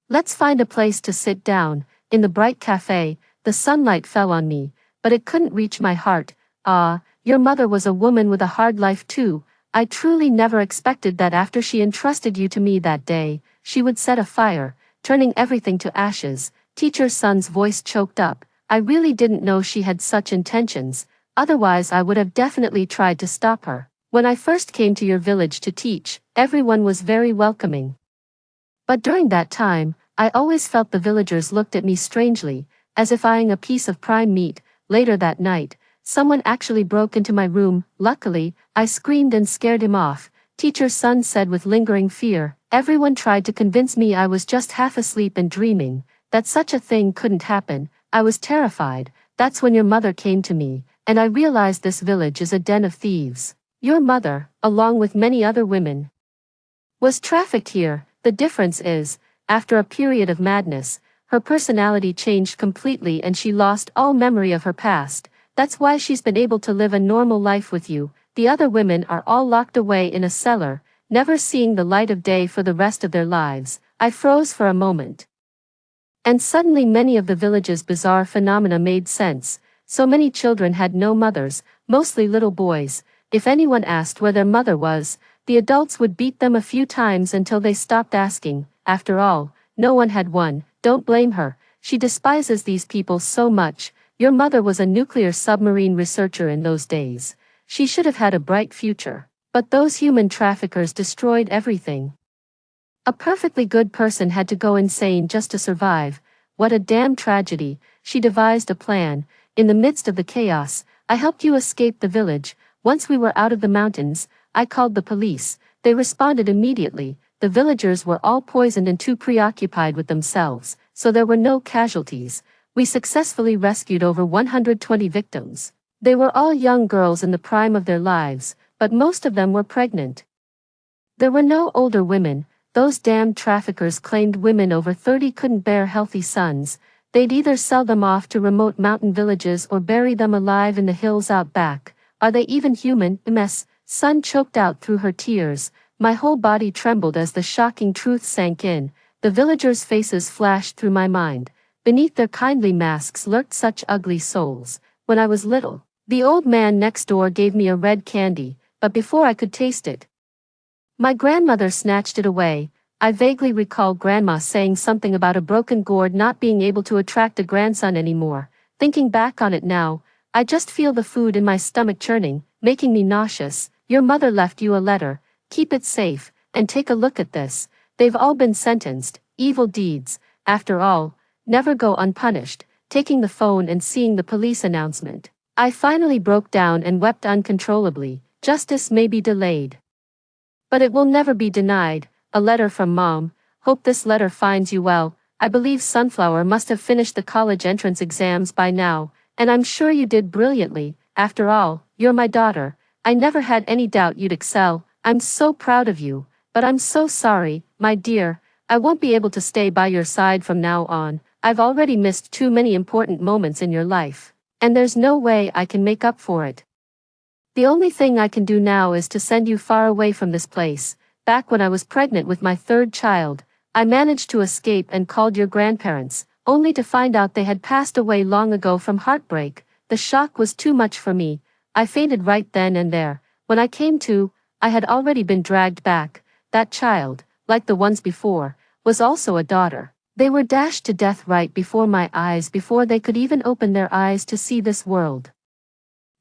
Let's find a place to sit down." In the bright cafe, the sunlight fell on me, but it couldn't reach my heart. "Ah, your mother was a woman with a hard life too. I truly never expected that after she entrusted you to me that day, she would set a fire, turning everything to ashes." Teacher's son's voice choked up. "I really didn't know she had such intentions. Otherwise I would have definitely tried to stop her. When I first came to your village to teach, everyone was very welcoming. But during that time, I always felt the villagers looked at me strangely, as if eyeing a piece of prime meat." Later that night, someone actually broke into my room. Luckily, I screamed and scared him off. Teacher's son said with lingering fear. "Everyone tried to convince me I was just half asleep and dreaming, that such a thing couldn't happen. I was terrified. That's when your mother came to me, and I realized this village is a den of thieves. Your mother, along with many other women, was trafficked here. The difference is, after a period of madness, her personality changed completely and she lost all memory of her past. That's why she's been able to live a normal life with you. The other women are all locked away in a cellar, never seeing the light of day for the rest of their lives. I froze for a moment. And suddenly many of the village's bizarre phenomena made sense. So many children had no mothers, mostly little boys. If anyone asked where their mother was, the adults would beat them a few times until they stopped asking. After all, no one had one. Don't blame her. She despises these people so much. Your mother was a nuclear submarine researcher in those days. She should have had a bright future. But those human traffickers destroyed everything. A perfectly good person had to go insane just to survive. What a damn tragedy. She devised a plan. In the midst of the chaos, I helped you escape the village. Once we were out of the mountains, I called the police. They responded immediately. The villagers were all poisoned and too preoccupied with themselves, so there were no casualties. We successfully rescued over 120 victims. They were all young girls in the prime of their lives, but most of them were pregnant. There were no older women. Those damned traffickers claimed women over 30 couldn't bear healthy sons. They'd either sell them off to remote mountain villages or bury them alive in the hills out back. Are they even human? Ms. Sun choked out through her tears. My whole body trembled as the shocking truth sank in. The villagers' faces flashed through my mind. Beneath their kindly masks lurked such ugly souls. When I was little, the old man next door gave me a red candy, but before I could taste it, my grandmother snatched it away. I vaguely recall Grandma saying something about a broken gourd not being able to attract a grandson anymore. Thinking back on it now, I just feel the food in my stomach churning, making me nauseous. Your mother left you a letter. Keep it safe, and take a look at this. They've all been sentenced. Evil deeds, after all, never go unpunished. Taking the phone and seeing the police announcement, I finally broke down and wept uncontrollably. Justice may be delayed, but it will never be denied. A letter from Mom. Hope this letter finds you well. I believe Sunflower must have finished the college entrance exams by now, and I'm sure you did brilliantly. After all, you're my daughter. I never had any doubt you'd excel. I'm so proud of you, but I'm so sorry, my dear. I won't be able to stay by your side from now on. I've already missed too many important moments in your life, and there's no way I can make up for it. The only thing I can do now is to send you far away from this place. Back when I was pregnant with my third child, I managed to escape and called your grandparents, only to find out they had passed away long ago from heartbreak. The shock was too much for me. I fainted right then and there. When I came to, I had already been dragged back. That child, like the ones before, was also a daughter. They were dashed to death right before my eyes before they could even open their eyes to see this world.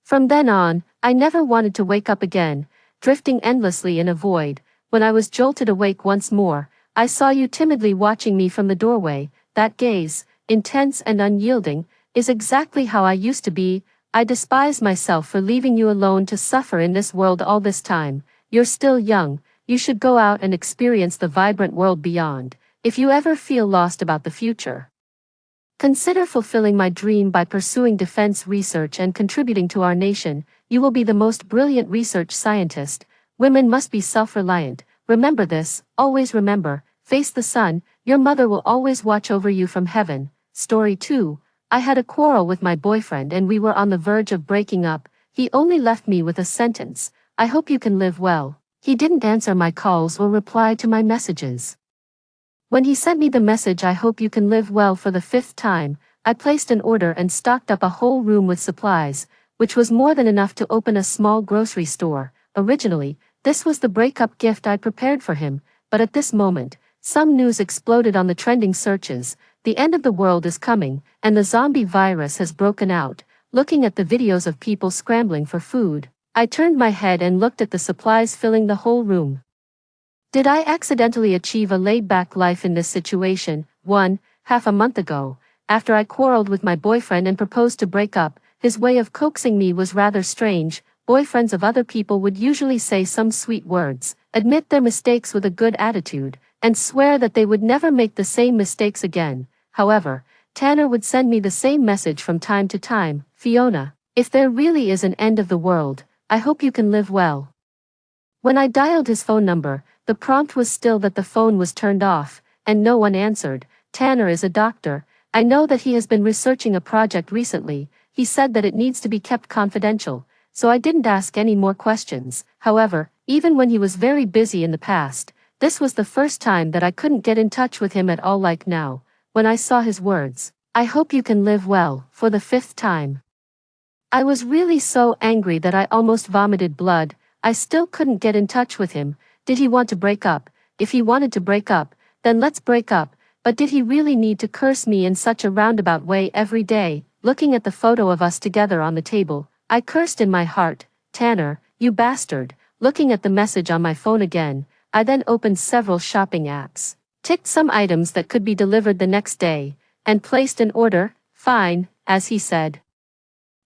From then on, I never wanted to wake up again, drifting endlessly in a void. When I was jolted awake once more, I saw you timidly watching me from the doorway. That gaze, intense and unyielding, is exactly how I used to be. I despise myself for leaving you alone to suffer in this world all this time. You're still young. You should go out and experience the vibrant world beyond. If you ever feel lost about the future, consider fulfilling my dream by pursuing defense research and contributing to our nation. You will be the most brilliant research scientist. Women must be self-reliant. Remember this, always remember. Face the sun. Your mother will always watch over you from heaven. Story 2. I had a quarrel with my boyfriend and we were on the verge of breaking up. He only left me with a sentence: I hope you can live well. He didn't answer my calls or reply to my messages. When he sent me the message I hope you can live well for the 5th time, I placed an order and stocked up a whole room with supplies, which was more than enough to open a small grocery store. Originally, this was the breakup gift I prepared for him, but at this moment, some news exploded on the trending searches. The end of the world is coming, and the zombie virus has broken out. Looking at the videos of people scrambling for food, I turned my head and looked at the supplies filling the whole room. Did I accidentally achieve a laid-back life in this situation? 1.5 months ago, after I quarreled with my boyfriend and proposed to break up, his way of coaxing me was rather strange. Boyfriends of other people would usually say some sweet words, admit their mistakes with a good attitude, and swear that they would never make the same mistakes again. However, Tanner would send me the same message from time to time: Fiona, if there really is an end of the world, I hope you can live well. When I dialed his phone number, the prompt was still that the phone was turned off, and no one answered. Tanner is a doctor. I know that he has been researching a project recently. He said that it needs to be kept confidential. so I didn't ask any more questions. However, even when he was very busy in the past, this was the first time that I couldn't get in touch with him at all like now, when I saw his words. I hope you can live well, for the 5th time. I was really so angry that I almost vomited blood. I still couldn't get in touch with him. Did he want to break up? If he wanted to break up, then let's break up. But did he really need to curse me in such a roundabout way every day? Looking at the photo of us together on the table, I cursed in my heart, Tanner, you bastard. Looking at the message on my phone again, I then opened several shopping apps, ticked some items that could be delivered the next day, and placed an order. Fine, as he said.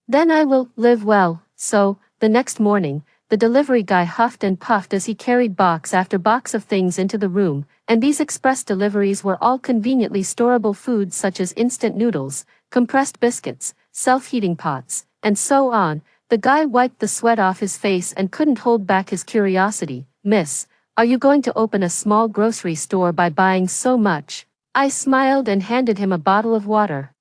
Then I will live well. So, the next morning, the delivery guy huffed and puffed as he carried box after box of things into the room, and these express deliveries were all conveniently storable foods such as instant noodles, compressed biscuits, self-heating pots, and so on. The guy wiped the sweat off his face and couldn't hold back his curiosity. Miss, are you going to open a small grocery store by buying so much? I smiled and handed him a bottle of water.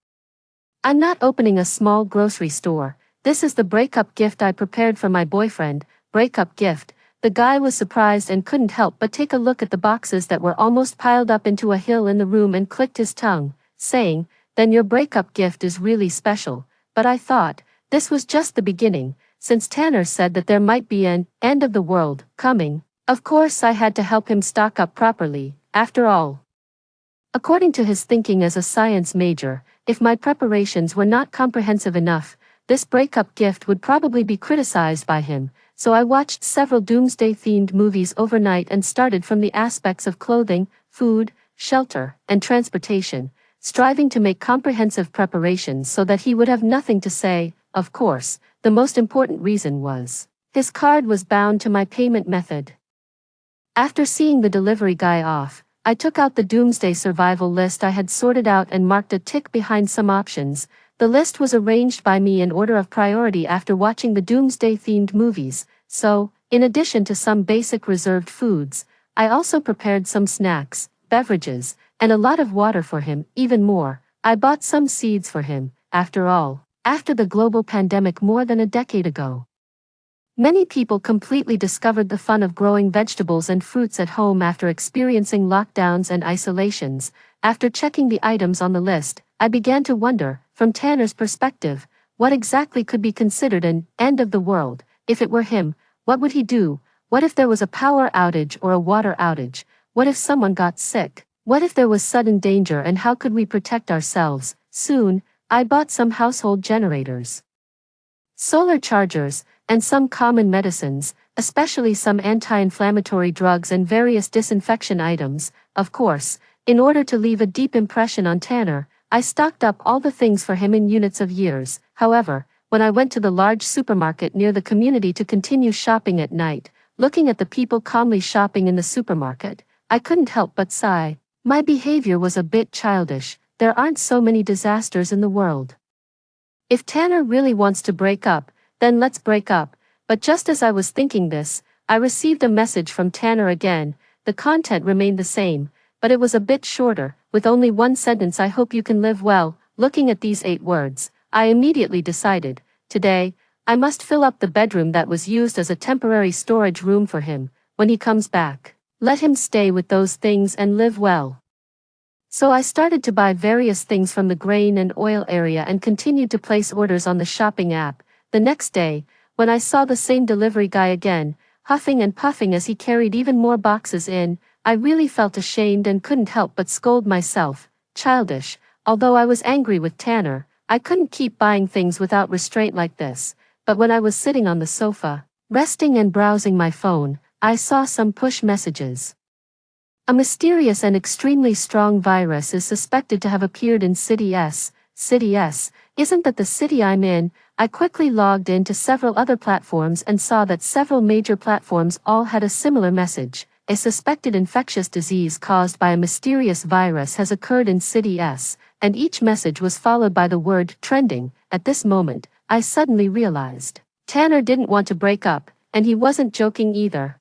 I'm not opening a small grocery store. This is the breakup gift I prepared for my boyfriend. Breakup gift. The guy was surprised and couldn't help but take a look at the boxes that were almost piled up into a hill in the room and clicked his tongue, saying, then your breakup gift is really special. But I thought, this was just the beginning, since Tanner said that there might be an end of the world coming. Of course I had to help him stock up properly, after all. According to his thinking as a science major, if my preparations were not comprehensive enough, this breakup gift would probably be criticized by him, so I watched several doomsday-themed movies overnight and started from the aspects of clothing, food, shelter, and transportation, striving to make comprehensive preparations so that he would have nothing to say. Of course, the most important reason was, his card was bound to my payment method. After seeing the delivery guy off, I took out the doomsday survival list I had sorted out and marked a tick behind some options. The list was arranged by me in order of priority after watching the doomsday-themed movies, so, in addition to some basic reserved foods, I also prepared some snacks, beverages, and a lot of water for him. Even more, I bought some seeds for him. After all, after the global pandemic more than a decade ago, many people completely discovered the fun of growing vegetables and fruits at home after experiencing lockdowns and isolations. After checking the items on the list, I began to wonder, from Tanner's perspective, what exactly could be considered an end of the world. If it were him, what would he do? What if there was a power outage or a water outage? What if someone got sick? What if there was sudden danger, and how could we protect ourselves? Soon, I bought some household generators, solar chargers, and some common medicines, especially some anti-inflammatory drugs and various disinfection items. Of course, in order to leave a deep impression on Tanner, I stocked up all the things for him in units of years. However, when I went to the large supermarket near the community to continue shopping at night, looking at the people calmly shopping in the supermarket, I couldn't help but sigh. My behavior was a bit childish. There aren't so many disasters in the world. If Tanner really wants to break up, then let's break up. But just as I was thinking this, I received a message from Tanner again. The content remained the same, but it was a bit shorter, with only one sentence: I hope you can live well. Looking at these 8 words, I immediately decided, today, I must fill up the bedroom that was used as a temporary storage room for him. When he comes back, let him stay with those things and live well. So I started to buy various things from the grain and oil area and continued to place orders on the shopping app. The next day, when I saw the same delivery guy again, huffing and puffing as he carried even more boxes in, I really felt ashamed and couldn't help but scold myself. Childish. Although I was angry with Tanner, I couldn't keep buying things without restraint like this. But when I was sitting on the sofa, resting and browsing my phone, I saw some push messages. A mysterious and extremely strong virus is suspected to have appeared in City S. City S, isn't that the city I'm in? I quickly logged into several other platforms and saw that several major platforms all had a similar message. A suspected infectious disease caused by a mysterious virus has occurred in City S, and each message was followed by the word trending. At this moment, I suddenly realized Tanner didn't want to break up, and he wasn't joking either.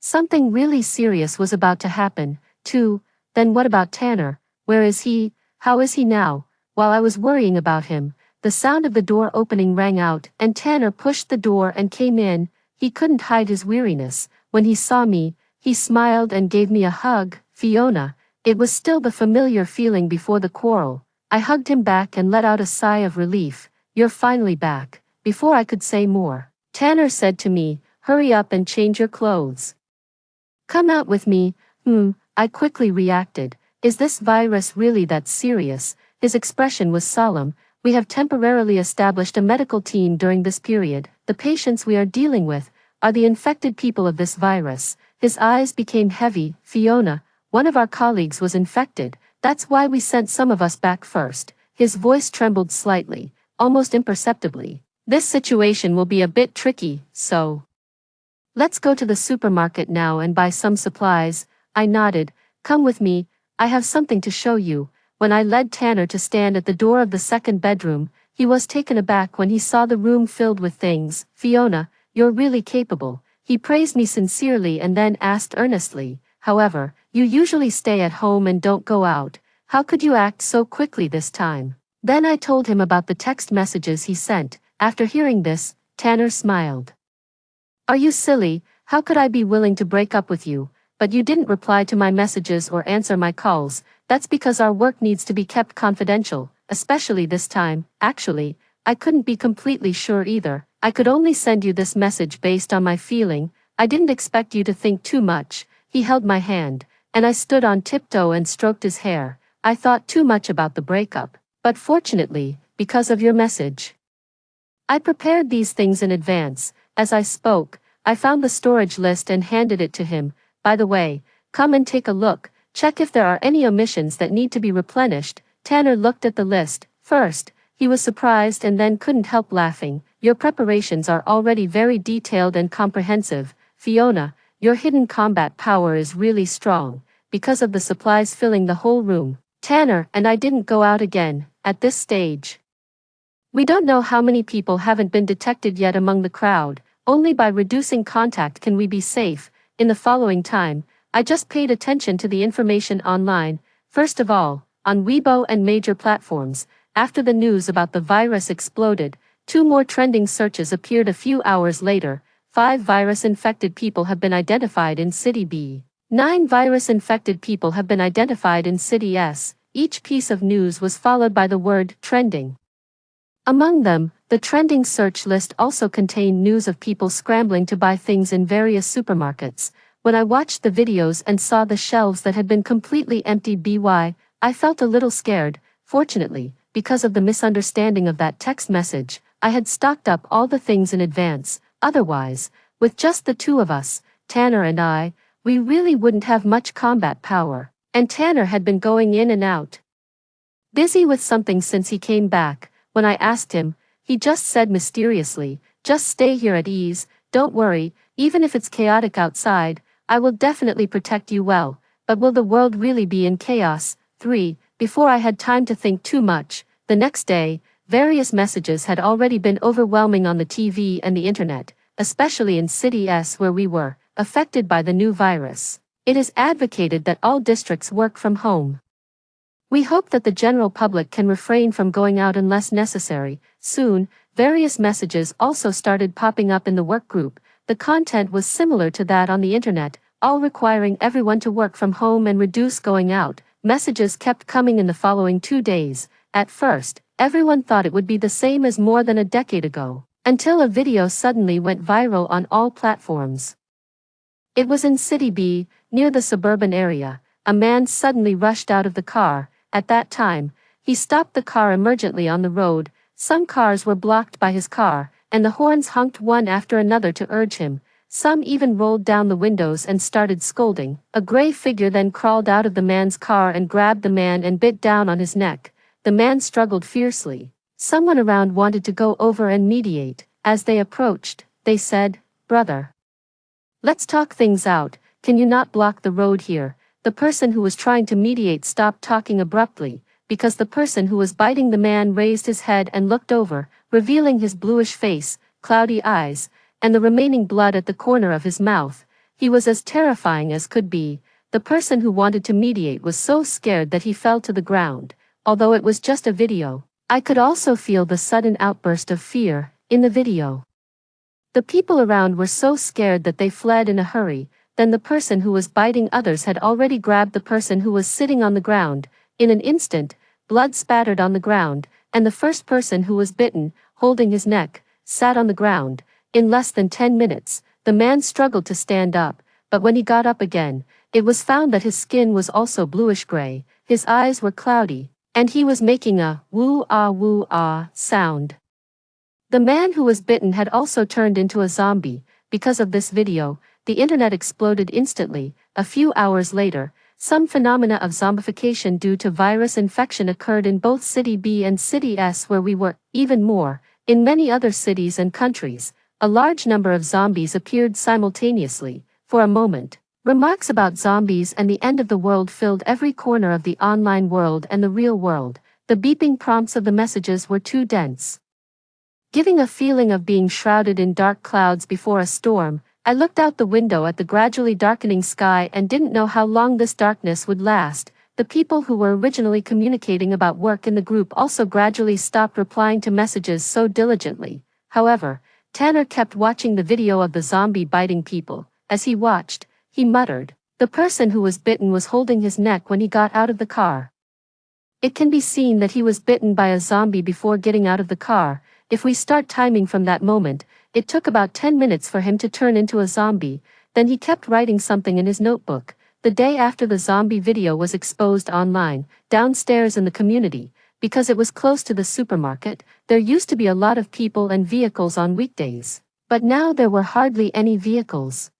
Something really serious was about to happen, too. Then what about Tanner? Where is he? How is he now? While I was worrying about him, the sound of the door opening rang out, and Tanner pushed the door and came in. He couldn't hide his weariness. When he saw me, he smiled and gave me a hug. Fiona, it was still the familiar feeling before the quarrel. I hugged him back and let out a sigh of relief. You're finally back. Before I could say more, Tanner said to me, hurry up and change your clothes. Come out with me. I quickly reacted. Is this virus really that serious? His expression was solemn. We have temporarily established a medical team during this period. The patients we are dealing with are the infected people of this virus. His eyes became heavy. Fiona, one of our colleagues was infected. That's why we sent some of us back first. His voice trembled slightly, almost imperceptibly. This situation will be a bit tricky, so let's go to the supermarket now and buy some supplies. I nodded. Come with me, I have something to show you. When I led Tanner to stand at the door of the second bedroom, he was taken aback when he saw the room filled with things. Fiona, you're really capable. He praised me sincerely and then asked earnestly, however, you usually stay at home and don't go out. How could you act so quickly this time? Then I told him about the text messages he sent. After hearing this, Tanner smiled. Are you silly? How could I be willing to break up with you? But you didn't reply to my messages or answer my calls. That's because our work needs to be kept confidential, especially this time. Actually, I couldn't be completely sure either. I could only send you this message based on my feeling. I didn't expect you to think too much. He held my hand, and I stood on tiptoe and stroked his hair. I thought too much about the breakup, but fortunately, because of your message, I prepared these things in advance. As I spoke, I found the storage list and handed it to him. By the way, come and take a look. Check if there are any omissions that need to be replenished. Tanner looked at the list. First, he was surprised and then couldn't help laughing. Your preparations are already very detailed and comprehensive. Fiona, your hidden combat power is really strong, because of the supplies filling the whole room. Tanner and I didn't go out again, at this stage. We don't know how many people haven't been detected yet among the crowd. Only by reducing contact can we be safe. In the following time, I just paid attention to the information online. First of all, on Weibo and major platforms, after the news about the virus exploded, 2 more trending searches appeared a few hours later. 5 virus-infected people have been identified in City B. 9 virus-infected people have been identified in City S. Each piece of news was followed by the word trending. Among them, the trending search list also contained news of people scrambling to buy things in various supermarkets. When I watched the videos and saw the shelves that had been completely empty I felt a little scared. Fortunately, because of the misunderstanding of that text message, I had stocked up all the things in advance. Otherwise, with just the 2 of us, Tanner and I, we really wouldn't have much combat power. And Tanner had been going in and out, busy with something since he came back. When I asked him, he just said mysteriously, just stay here at ease, don't worry, even if it's chaotic outside, I will definitely protect you well. But will the world really be in chaos? 3. Before I had time to think too much, the next day, various messages had already been overwhelming on the TV and the internet, especially in City S where we were affected by the new virus. It is advocated that all districts work from home. We hope that the general public can refrain from going out unless necessary. Soon, various messages also started popping up in the work group. The content was similar to that on the internet, all requiring everyone to work from home and reduce going out. Messages kept coming in the following 2 days. At first, everyone thought it would be the same as more than a decade ago, until a video suddenly went viral on all platforms. It was in City B, near the suburban area. A man suddenly rushed out of the car. At that time, he stopped the car emergently on the road. Some cars were blocked by his car, and the horns honked one after another to urge him. Some even rolled down the windows and started scolding. A gray figure then crawled out of the man's car and grabbed the man and bit down on his neck. The man struggled fiercely. Someone around wanted to go over and mediate. As they approached, they said, "Brother, let's talk things out. Can you not block the road here?" The person who was trying to mediate stopped talking abruptly, because the person who was biting the man raised his head and looked over, revealing his bluish face, cloudy eyes, and the remaining blood at the corner of his mouth. He was as terrifying as could be. The person who wanted to mediate was so scared that he fell to the ground. Although it was just a video, I could also feel the sudden outburst of fear in the video. The people around were so scared that they fled in a hurry. Then the person who was biting others had already grabbed the person who was sitting on the ground. In an instant, blood spattered on the ground, and the first person who was bitten, holding his neck, sat on the ground. In less than 10 minutes, the man struggled to stand up, but when he got up again, it was found that his skin was also bluish-gray, his eyes were cloudy, and he was making a woo-ah sound. The man who was bitten had also turned into a zombie. Because of this video, the internet exploded instantly. A few hours later, some phenomena of zombification due to virus infection occurred in both City B and City S where we were. Even more, in many other cities and countries, a large number of zombies appeared simultaneously. For a moment, remarks about zombies and the end of the world filled every corner of the online world and the real world. The beeping prompts of the messages were too dense, giving a feeling of being shrouded in dark clouds before a storm. I looked out the window at the gradually darkening sky and didn't know how long this darkness would last. The people who were originally communicating about work in the group also gradually stopped replying to messages so diligently. However, Tanner kept watching the video of the zombie biting people. As he watched, he muttered, "The person who was bitten was holding his neck when he got out of the car." It can be seen that he was bitten by a zombie before getting out of the car. If we start timing from that moment, it took about 10 minutes for him to turn into a zombie. Then he kept writing something in his notebook. The day after the zombie video was exposed online, downstairs in the community, because it was close to the supermarket, there used to be a lot of people and vehicles on weekdays. But now there were hardly any vehicles.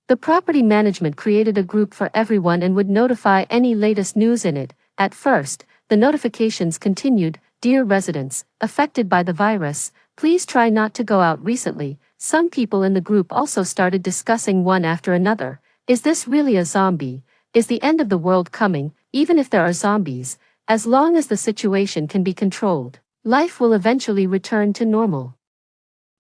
The property management created a group for everyone and would notify any latest news in it. At first, the notifications continued, "Dear residents, affected by the virus, please try not to go out recently." Some people in the group also started discussing one after another. Is this really a zombie? Is the end of the world coming? Even if there are zombies, as long as the situation can be controlled, life will eventually return to normal.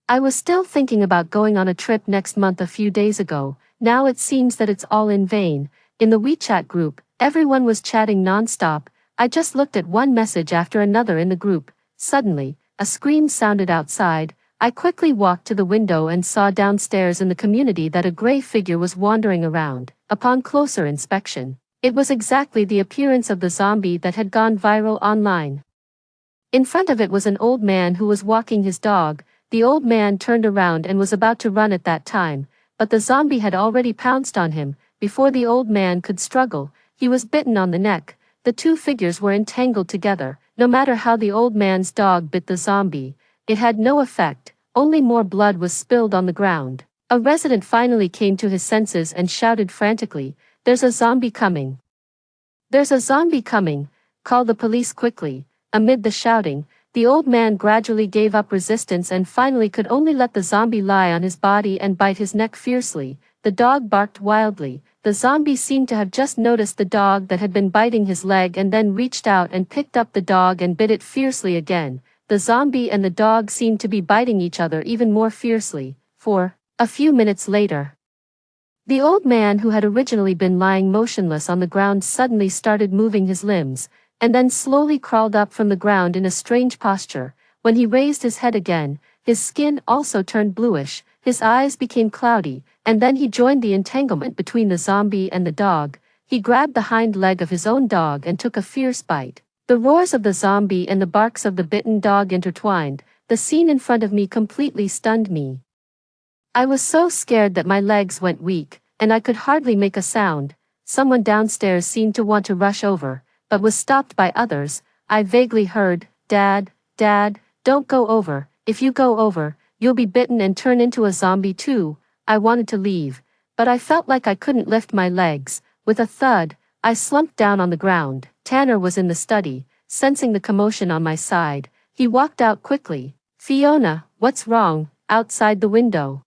I was still thinking about going on a trip next month a few days ago. Now it seems that it's all in vain. In the WeChat group, everyone was chatting non-stop. I just looked at one message after another in the group. Suddenly, a scream sounded outside. I quickly walked to the window and saw downstairs in the community that a gray figure was wandering around. Upon closer inspection, it was exactly the appearance of the zombie that had gone viral online. In front of it was an old man who was walking his dog. The old man turned around and was about to run at that time, but the zombie had already pounced on him. Before the old man could struggle, he was bitten on the neck. The two figures were entangled together. No matter how the old man's dog bit the zombie, it had no effect, only more blood was spilled on the ground. A resident finally came to his senses and shouted frantically, "There's a zombie coming! There's a zombie coming! Call the police quickly!" Amid the shouting, the old man gradually gave up resistance and finally could only let the zombie lie on his body and bite his neck fiercely. The dog barked wildly. The zombie seemed to have just noticed the dog that had been biting his leg and then reached out and picked up the dog and bit it fiercely again. The zombie and the dog seemed to be biting each other even more fiercely. For a few minutes later, the old man who had originally been lying motionless on the ground suddenly started moving his limbs, and then slowly crawled up from the ground in a strange posture. When he raised his head again, his skin also turned bluish, his eyes became cloudy, and then he joined the entanglement between the zombie and the dog. He grabbed the hind leg of his own dog and took a fierce bite. The roars of the zombie and the barks of the bitten dog intertwined. The scene in front of me completely stunned me. I was so scared that my legs went weak, and I could hardly make a sound. Someone downstairs seemed to want to rush over, but was stopped by others. I vaguely heard, Dad, don't go over. If you go over, you'll be bitten and turn into a zombie too." I wanted to leave, but I felt like I couldn't lift my legs. With a thud, I slumped down on the ground. Tanner was in the study, sensing the commotion on my side. He walked out quickly. "Fiona, what's wrong?" outside the window.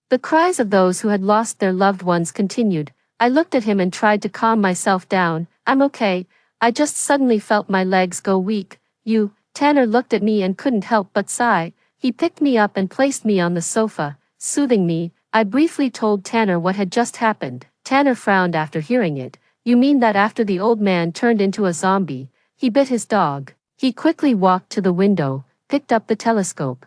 The cries of those who had lost their loved ones continued. I looked at him and tried to calm myself down. "I'm okay. I just suddenly felt my legs go weak." Tanner looked at me and couldn't help but sigh. He picked me up and placed me on the sofa, soothing me. I briefly told Tanner what had just happened. Tanner frowned after hearing it. "You mean that after the old man turned into a zombie, he bit his dog?" He quickly walked to the window, picked up the telescope,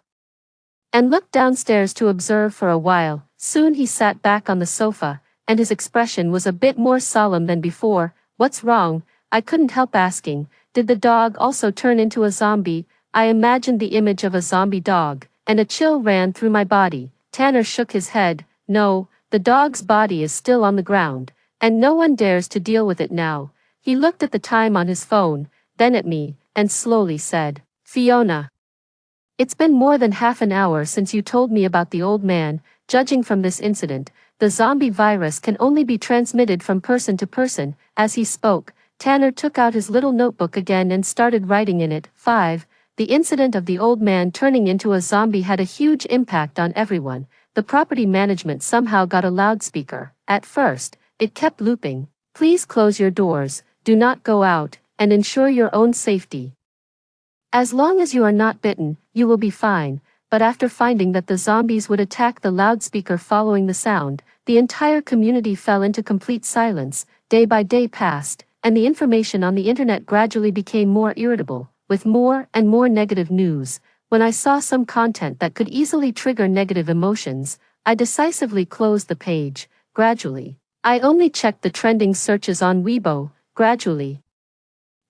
and looked downstairs to observe for a while. Soon he sat back on the sofa, and his expression was a bit more solemn than before. "What's wrong?" I couldn't help asking. "Did the dog also turn into a zombie?" I imagined the image of a zombie dog, and a chill ran through my body. Tanner shook his head. "No, the dog's body is still on the ground, and no one dares to deal with it now." He looked at the time on his phone, then at me, and slowly said, "Fiona, it's been more than half an hour since you told me about the old man. Judging from this incident, the zombie virus can only be transmitted from person to person." As he spoke, Tanner took out his little notebook again and started writing in it. 5. The incident of the old man turning into a zombie had a huge impact on everyone. The property management somehow got a loudspeaker. At first, it kept looping. "Please close your doors, do not go out, and ensure your own safety. As long as you are not bitten, you will be fine." But after finding that the zombies would attack the loudspeaker following the sound, the entire community fell into complete silence. Day by day passed, and the information on the internet gradually became more irritable, with more and more negative news. When I saw some content that could easily trigger negative emotions, I decisively closed the page. Gradually, I only checked the trending searches on Weibo. Gradually,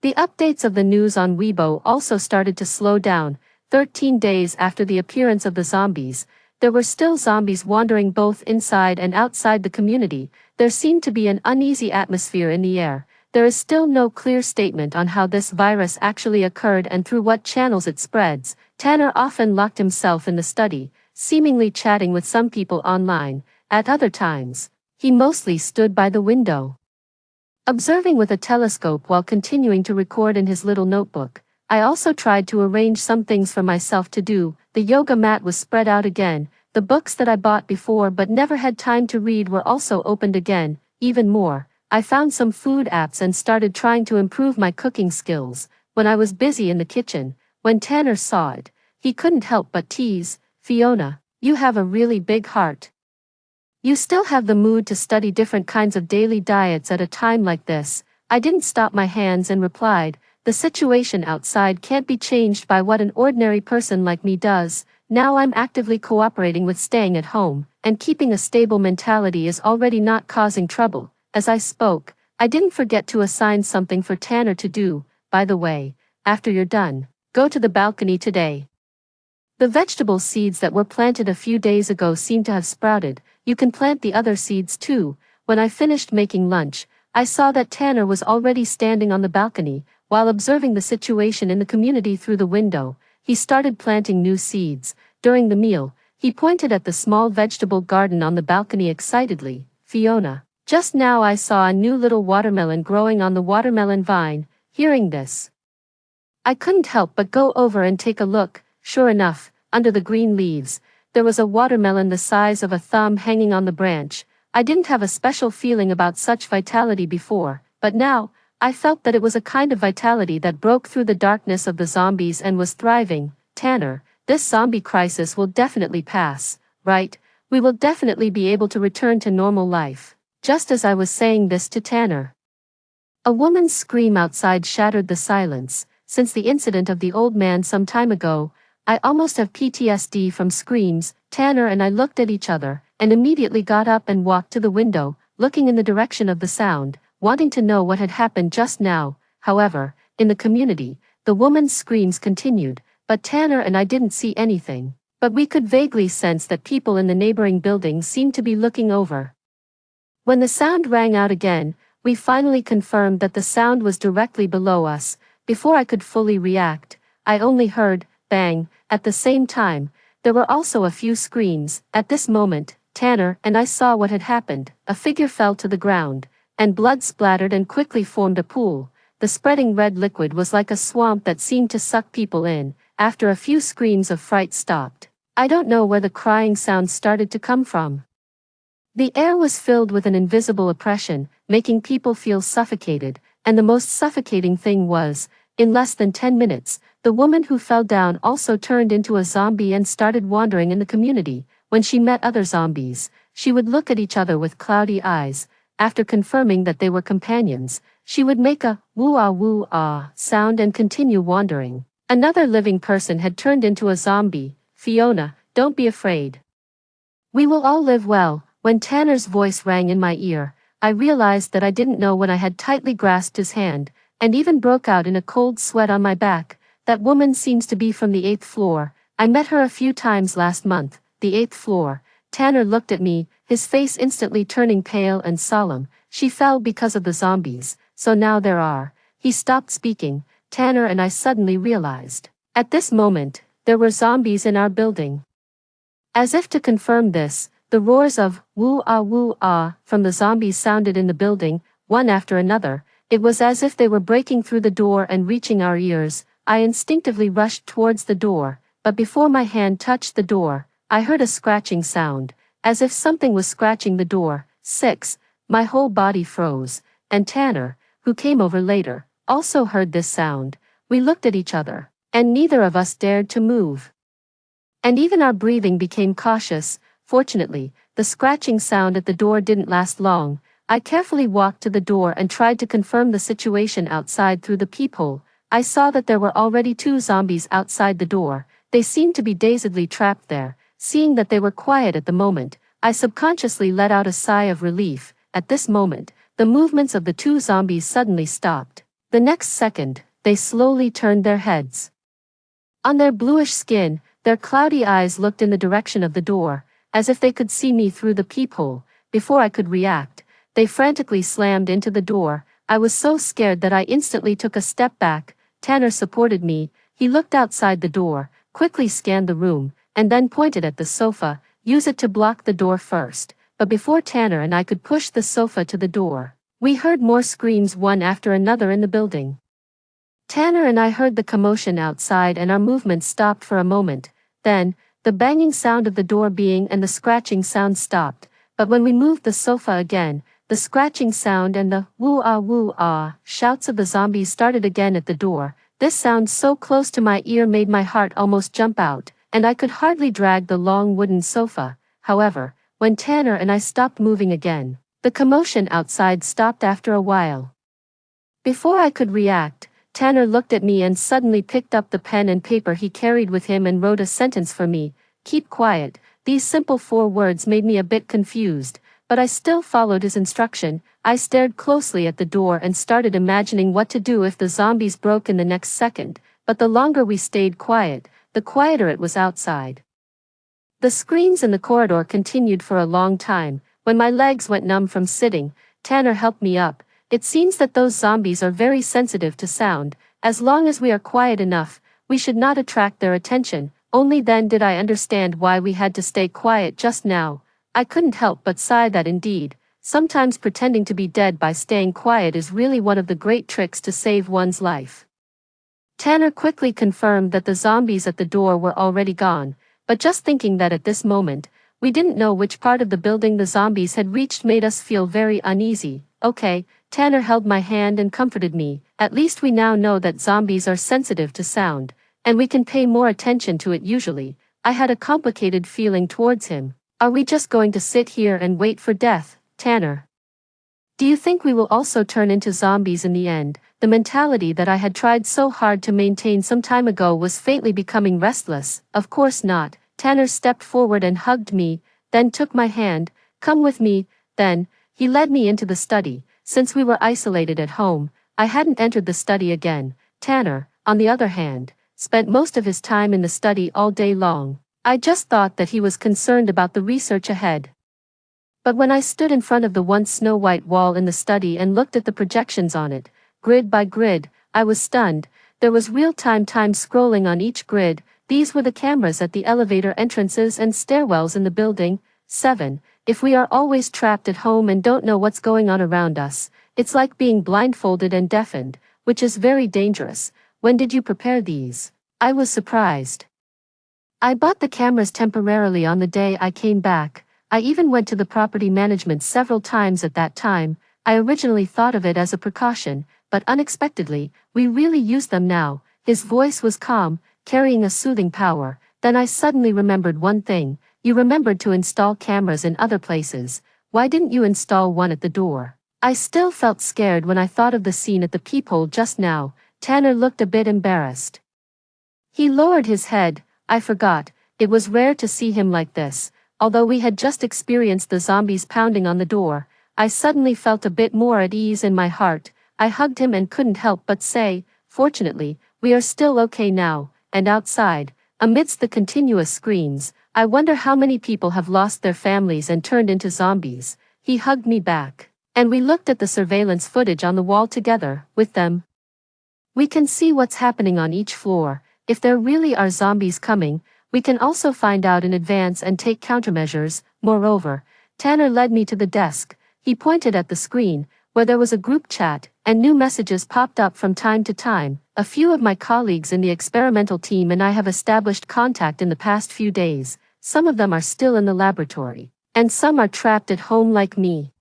the updates of the news on Weibo also started to slow down. 13 days after the appearance of the zombies, there were still zombies wandering both inside and outside the community. There seemed to be an uneasy atmosphere in the air. There is still no clear statement on how this virus actually occurred and through what channels it spreads. Tanner often locked himself in the study, seemingly chatting with some people online. At other times, he mostly stood by the window, observing with a telescope while continuing to record in his little notebook. I also tried to arrange some things for myself to do. The yoga mat was spread out again. The books that I bought before but never had time to read were also opened again. Even more, I found some food apps and started trying to improve my cooking skills. When I was busy in the kitchen, when Tanner saw it, he couldn't help but tease, "Fiona, you have a really big heart. You still have the mood to study different kinds of daily diets at a time like this." I didn't stop my hands and replied, "The situation outside can't be changed by what an ordinary person like me does. Now I'm actively cooperating with staying at home, and keeping a stable mentality is already not causing trouble." As I spoke, I didn't forget to assign something for Tanner to do. "By the way, after you're done, go to the balcony today. The vegetable seeds that were planted a few days ago seem to have sprouted. You can plant the other seeds too." When I finished making lunch, I saw that Tanner was already standing on the balcony. While observing the situation in the community through the window, he started planting new seeds. During the meal, he pointed at the small vegetable garden on the balcony excitedly. "Fiona, just now I saw a new little watermelon growing on the watermelon vine." Hearing this, I couldn't help but go over and take a look. Sure enough, under the green leaves, there was a watermelon the size of a thumb hanging on the branch. I didn't have a special feeling about such vitality before, but now, I felt that it was a kind of vitality that broke through the darkness of the zombies and was thriving. "Tanner, this zombie crisis will definitely pass, right? We will definitely be able to return to normal life." Just as I was saying this to Tanner, a woman's scream outside shattered the silence. Since the incident of the old man some time ago, I almost have PTSD from screams. Tanner and I looked at each other, and immediately got up and walked to the window, looking in the direction of the sound, wanting to know what had happened just now. However, in the community, the woman's screams continued, but Tanner and I didn't see anything. But we could vaguely sense that people in the neighboring buildings seemed to be looking over. When the sound rang out again, we finally confirmed that the sound was directly below us. Before I could fully react, I only heard, bang. At the same time, there were also a few screams. At this moment, Tanner and I saw what had happened. A figure fell to the ground, and blood splattered and quickly formed a pool. The spreading red liquid was like a swamp that seemed to suck people in. After a few screams of fright stopped, I don't know where the crying sound started to come from. The air was filled with an invisible oppression, making people feel suffocated, and the most suffocating thing was, in less than 10 minutes, the woman who fell down also turned into a zombie and started wandering in the community. When she met other zombies, she would look at each other with cloudy eyes. After confirming that they were companions, she would make a woo-ah sound and continue wandering. Another living person had turned into a zombie. Fiona, don't be afraid. We will all live well. When Tanner's voice rang in my ear, I realized that I didn't know when I had tightly grasped his hand, and even broke out in a cold sweat on my back. That woman seems to be from the 8th floor. I met her a few times last month. The 8th floor. Tanner looked at me, his face instantly turning pale and solemn. She fell because of the zombies, so now there are. He stopped speaking. Tanner and I suddenly realized. At this moment, there were zombies in our building. As if to confirm this, the roars of woo-ah from the zombies sounded in the building, one after another. It was as if they were breaking through the door and reaching our ears. I instinctively rushed towards the door, but before my hand touched the door, I heard a scratching sound, as if something was scratching the door. 6. My whole body froze, and Tanner, who came over later, also heard this sound. We looked at each other, and neither of us dared to move. And even our breathing became cautious. Fortunately, the scratching sound at the door didn't last long. I carefully walked to the door and tried to confirm the situation outside through the peephole. I saw that there were already 2 zombies outside the door. They seemed to be dazedly trapped there. Seeing that they were quiet at the moment, I subconsciously let out a sigh of relief. At this moment, the movements of the 2 zombies suddenly stopped. The next second, they slowly turned their heads. On their bluish skin, their cloudy eyes looked in the direction of the door, as if they could see me through the peephole. Before I could react, they frantically slammed into the door. I was so scared that I instantly took a step back. Tanner supported me. He looked outside the door, quickly scanned the room, and then pointed at the sofa. Use it to block the door first. But before Tanner and I could push the sofa to the door, we heard more screams one after another in the building. Tanner and I heard the commotion outside and our movement stopped for a moment. Then, the banging sound of the door being and the scratching sound stopped. But when we moved the sofa again, the scratching sound and the woo-ah shouts of the zombies started again at the door. This sound so close to my ear made my heart almost jump out, and I could hardly drag the long wooden sofa. However, when Tanner and I stopped moving again, the commotion outside stopped after a while. Before I could react, Tanner looked at me and suddenly picked up the pen and paper he carried with him and wrote a sentence for me. Keep quiet. These simple 4 words made me a bit confused, but I still followed his instruction. I stared closely at the door and started imagining what to do if the zombies broke in the next second, but the longer we stayed quiet, the quieter it was outside. The screams in the corridor continued for a long time. When my legs went numb from sitting, Tanner helped me up. It seems that those zombies are very sensitive to sound. As long as we are quiet enough, we should not attract their attention. Only then did I understand why we had to stay quiet just now. I couldn't help but sigh that indeed, sometimes pretending to be dead by staying quiet is really one of the great tricks to save one's life. Tanner quickly confirmed that the zombies at the door were already gone, but just thinking that at this moment, we didn't know which part of the building the zombies had reached made us feel very uneasy. Okay, Tanner held my hand and comforted me. At least we now know that zombies are sensitive to sound, and we can pay more attention to it usually. I had a complicated feeling towards him. Are we just going to sit here and wait for death, Tanner? Do you think we will also turn into zombies in the end? The mentality that I had tried so hard to maintain some time ago was faintly becoming restless. Of course not. Tanner stepped forward and hugged me, then took my hand. Come with me. Then, he led me into the study. Since we were isolated at home, I hadn't entered the study again. Tanner, on the other hand, spent most of his time in the study all day long. I just thought that he was concerned about the research ahead. But when I stood in front of the once snow-white wall in the study and looked at the projections on it, grid by grid, I was stunned. There was real-time time scrolling on each grid. These were the cameras at the elevator entrances and stairwells in the building. 7. If we are always trapped at home and don't know what's going on around us, it's like being blindfolded and deafened, which is very dangerous. When did you prepare these? I was surprised. I bought the cameras temporarily on the day I came back. I even went to the property management several times at that time. I originally thought of it as a precaution, but unexpectedly, we really use them now. His voice was calm, carrying a soothing power. Then I suddenly remembered one thing. You remembered to install cameras in other places. Why didn't you install one at the door? I still felt scared when I thought of the scene at the peephole just now. Tanner looked a bit embarrassed. He lowered his head. I forgot, it was rare to see him like this. Although we had just experienced the zombies pounding on the door, I suddenly felt a bit more at ease in my heart. I hugged him and couldn't help but say, fortunately, we are still okay now. And outside, amidst the continuous screams, I wonder how many people have lost their families and turned into zombies. He hugged me back, and we looked at the surveillance footage on the wall together, with them. We can see what's happening on each floor. If there really are zombies coming, we can also find out in advance and take countermeasures. Moreover, Tanner led me to the desk. He pointed at the screen, where there was a group chat, and new messages popped up from time to time. A few of my colleagues in the experimental team and I have established contact in the past few days. Some of them are still in the laboratory, and some are trapped at home like me.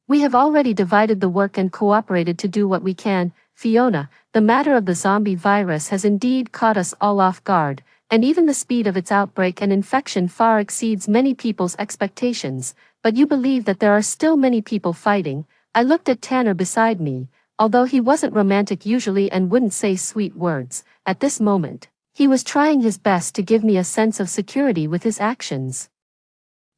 We have already divided the work and cooperated to do what we can. Fiona, the matter of the zombie virus has indeed caught us all off guard, and even the speed of its outbreak and infection far exceeds many people's expectations, but you believe that there are still many people fighting. I looked at Tanner beside me. Although he wasn't romantic usually and wouldn't say sweet words, at this moment, he was trying his best to give me a sense of security with his actions.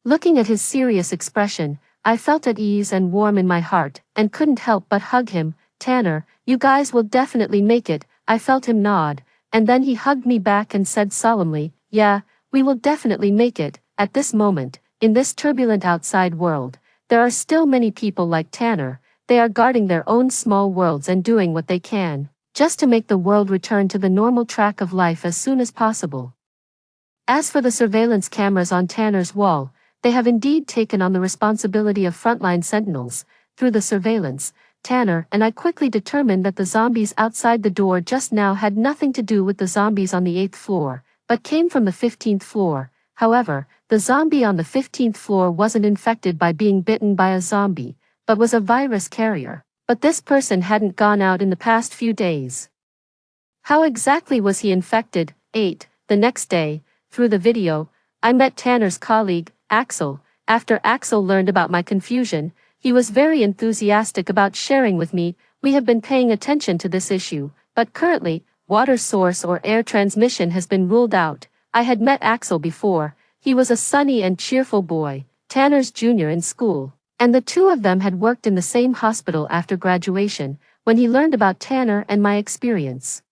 Looking at his serious expression, I felt at ease and warm in my heart, and couldn't help but hug him. Tanner, you guys will definitely make it. I felt him nod, and then he hugged me back and said solemnly, yeah, we will definitely make it. At this moment, in this turbulent outside world, there are still many people like Tanner. They are guarding their own small worlds and doing what they can, just to make the world return to the normal track of life as soon as possible. As for the surveillance cameras on Tanner's wall, they have indeed taken on the responsibility of frontline sentinels. Through the surveillance, Tanner and I quickly determined that the zombies outside the door just now had nothing to do with the zombies on the 8th floor, but came from the 15th floor. However, the zombie on the 15th floor wasn't infected by being bitten by a zombie, but was a virus carrier. But this person hadn't gone out in the past few days. How exactly was he infected? 8. The next day, through the video, I met Tanner's colleague, Axel. After Axel learned about my confusion, he was very enthusiastic about sharing with me. We have been paying attention to this issue, but currently, water source or air transmission has been ruled out. I had met Axel before. He was a sunny and cheerful boy, Tanner's junior in school, and the two of them had worked in the same hospital after graduation. When he learned about Tanner and my experience,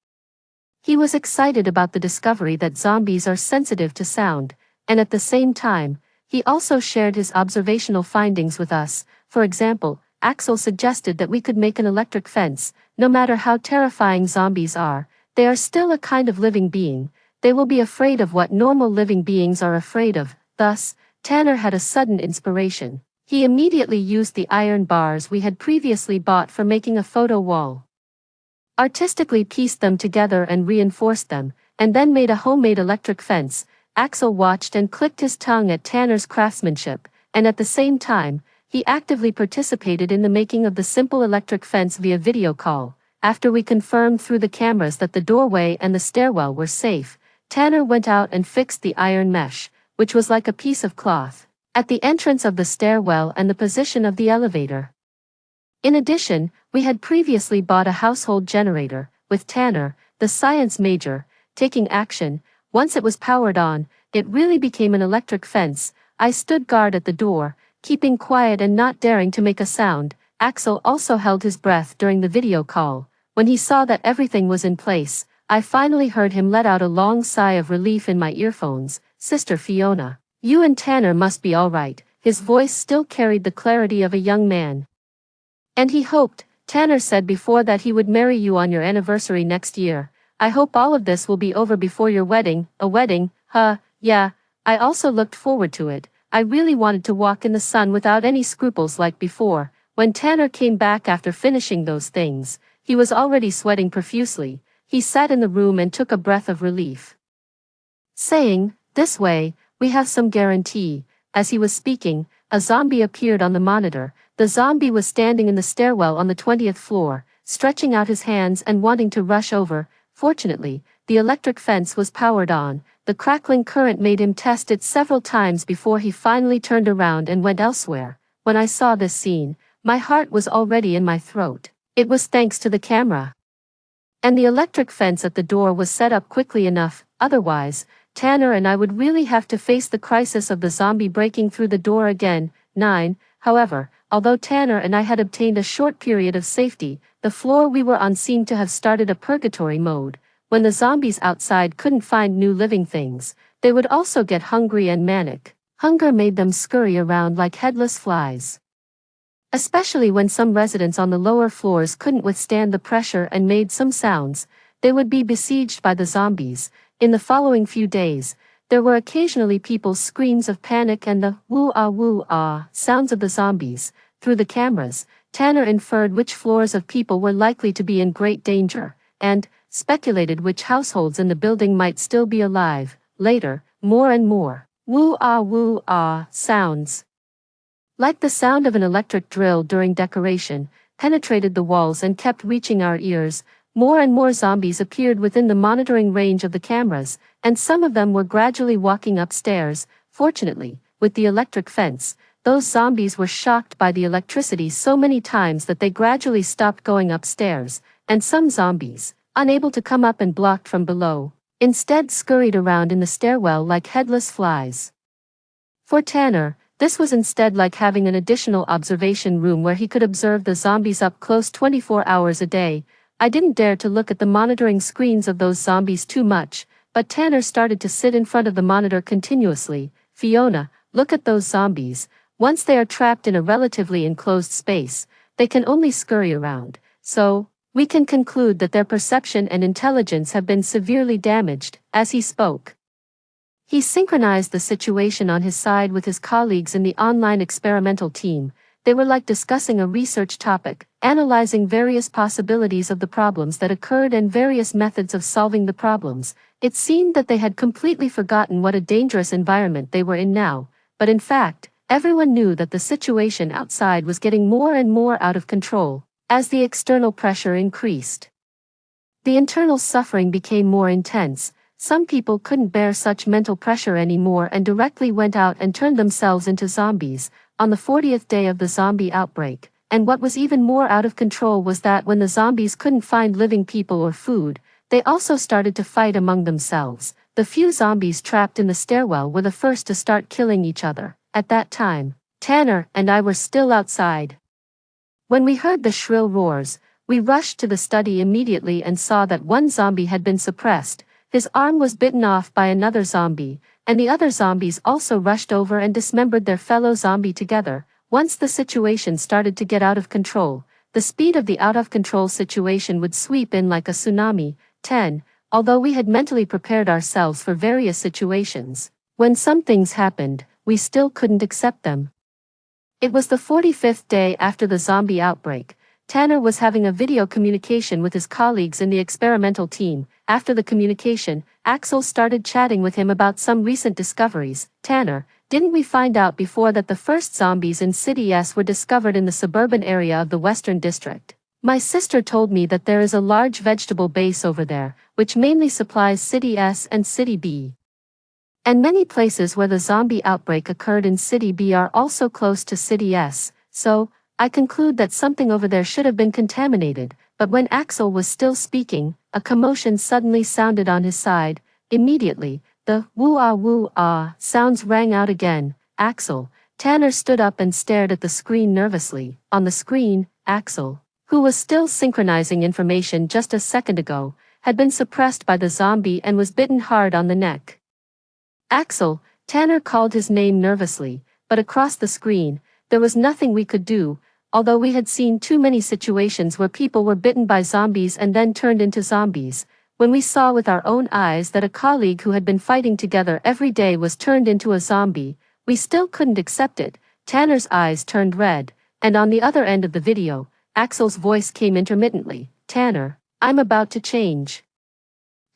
he was excited about the discovery that zombies are sensitive to sound, and at the same time, he also shared his observational findings with us. For example, Axel suggested that we could make an electric fence. No matter how terrifying zombies are, they are still a kind of living being. They will be afraid of what normal living beings are afraid of. Thus, Tanner had a sudden inspiration. He immediately used the iron bars we had previously bought for making a photo wall, artistically pieced them together and reinforced them, and then made a homemade electric fence. Axel watched and clicked his tongue at Tanner's craftsmanship, and at the same time, he actively participated in the making of the simple electric fence via video call. After we confirmed through the cameras that the doorway and the stairwell were safe, Tanner went out and fixed the iron mesh, which was like a piece of cloth, at the entrance of the stairwell and the position of the elevator. In addition, we had previously bought a household generator, with Tanner, the science major, taking action. Once it was powered on, it really became an electric fence. I stood guard at the door, keeping quiet and not daring to make a sound. Axel also held his breath during the video call. When he saw that everything was in place, I finally heard him let out a long sigh of relief in my earphones. Sister Fiona, you and Tanner must be all right. His voice still carried the clarity of a young man. And he hoped, Tanner said before, that he would marry you on your anniversary next year. I hope all of this will be over before your wedding. A wedding? Yeah, I also looked forward to it. I really wanted to walk in the sun without any scruples like before. When Tanner came back after finishing those things, he was already sweating profusely. He sat in the room and took a breath of relief, saying, "This way, we have some guarantee." As he was speaking, a zombie appeared on the monitor. The zombie was standing in the stairwell on the 20th floor, stretching out his hands and wanting to rush over. Fortunately, the electric fence was powered on. The crackling current made him test it several times before he finally turned around and went elsewhere. When I saw this scene, My heart was already in my throat. It was thanks to the camera. And the electric fence at the door was set up quickly enough, otherwise, Tanner and I would really have to face the crisis of the zombie breaking through the door again. 9. However, although Tanner and I had obtained a short period of safety, the floor we were on seemed to have started a purgatory mode. When the zombies outside couldn't find new living things, they would also get hungry and manic. Hunger made them scurry around like headless flies. Especially when some residents on the lower floors couldn't withstand the pressure and made some sounds, they would be besieged by the zombies. In the following few days, there were occasionally people's screams of panic and the woo-ah sounds of the zombies. Through the cameras, Tanner inferred which floors of people were likely to be in great danger, and speculated which households in the building might still be alive. Later, more and more woo-ah sounds, like the sound of an electric drill during decoration, penetrated the walls and kept reaching our ears. More and more zombies appeared within the monitoring range of the cameras, and some of them were gradually walking upstairs. Fortunately, with the electric fence, those zombies were shocked by the electricity so many times that they gradually stopped going upstairs, and some zombies, unable to come up and blocked from below, instead scurried around in the stairwell like headless flies. For Tanner, this was instead like having an additional observation room where he could observe the zombies up close 24 hours a day. I didn't dare to look at the monitoring screens of those zombies too much, but Tanner started to sit in front of the monitor continuously. Fiona, look at those zombies. Once they are trapped in a relatively enclosed space, they can only scurry around, so we can conclude that their perception and intelligence have been severely damaged. As he spoke, he synchronized the situation on his side with his colleagues in the online experimental team. They were like discussing a research topic, analyzing various possibilities of the problems that occurred and various methods of solving the problems. It seemed that they had completely forgotten what a dangerous environment they were in now, but in fact, everyone knew that the situation outside was getting more and more out of control. As the external pressure increased, the internal suffering became more intense. Some people couldn't bear such mental pressure anymore and directly went out and turned themselves into zombies on the 40th day of the zombie outbreak. And what was even more out of control was that when the zombies couldn't find living people or food, they also started to fight among themselves. The few zombies trapped in the stairwell were the first to start killing each other. At that time, Tanner and I were still outside. When we heard the shrill roars, we rushed to the study immediately and saw that one zombie had been suppressed. His arm was bitten off by another zombie, and the other zombies also rushed over and dismembered their fellow zombie together. Once the situation started to get out of control, the speed of the out-of-control situation would sweep in like a tsunami. 10. Although we had mentally prepared ourselves for various situations, when some things happened, we still couldn't accept them. It was the 45th day after the zombie outbreak. Tanner was having a video communication with his colleagues in the experimental team. After the communication, Axel started chatting with him about some recent discoveries. Tanner, didn't we find out before that the first zombies in City S were discovered in the suburban area of the Western District? My sister told me that there is a large vegetable base over there, which mainly supplies City S and City B. And many places where the zombie outbreak occurred in City B are also close to City S, so I conclude that something over there should have been contaminated. But when Axel was still speaking, a commotion suddenly sounded on his side. Immediately, the woo-ah sounds rang out again. Axel. Tanner stood up and stared at the screen nervously. On the screen, Axel, who was still synchronizing information just a second ago, had been suppressed by the zombie and was bitten hard on the neck. Axel, Tanner called his name nervously, but across the screen, there was nothing we could do. Although we had seen too many situations where people were bitten by zombies and then turned into zombies, when we saw with our own eyes that a colleague who had been fighting together every day was turned into a zombie, we still couldn't accept it. Tanner's eyes turned red, and on the other end of the video, Axel's voice came intermittently. Tanner, I'm about to change.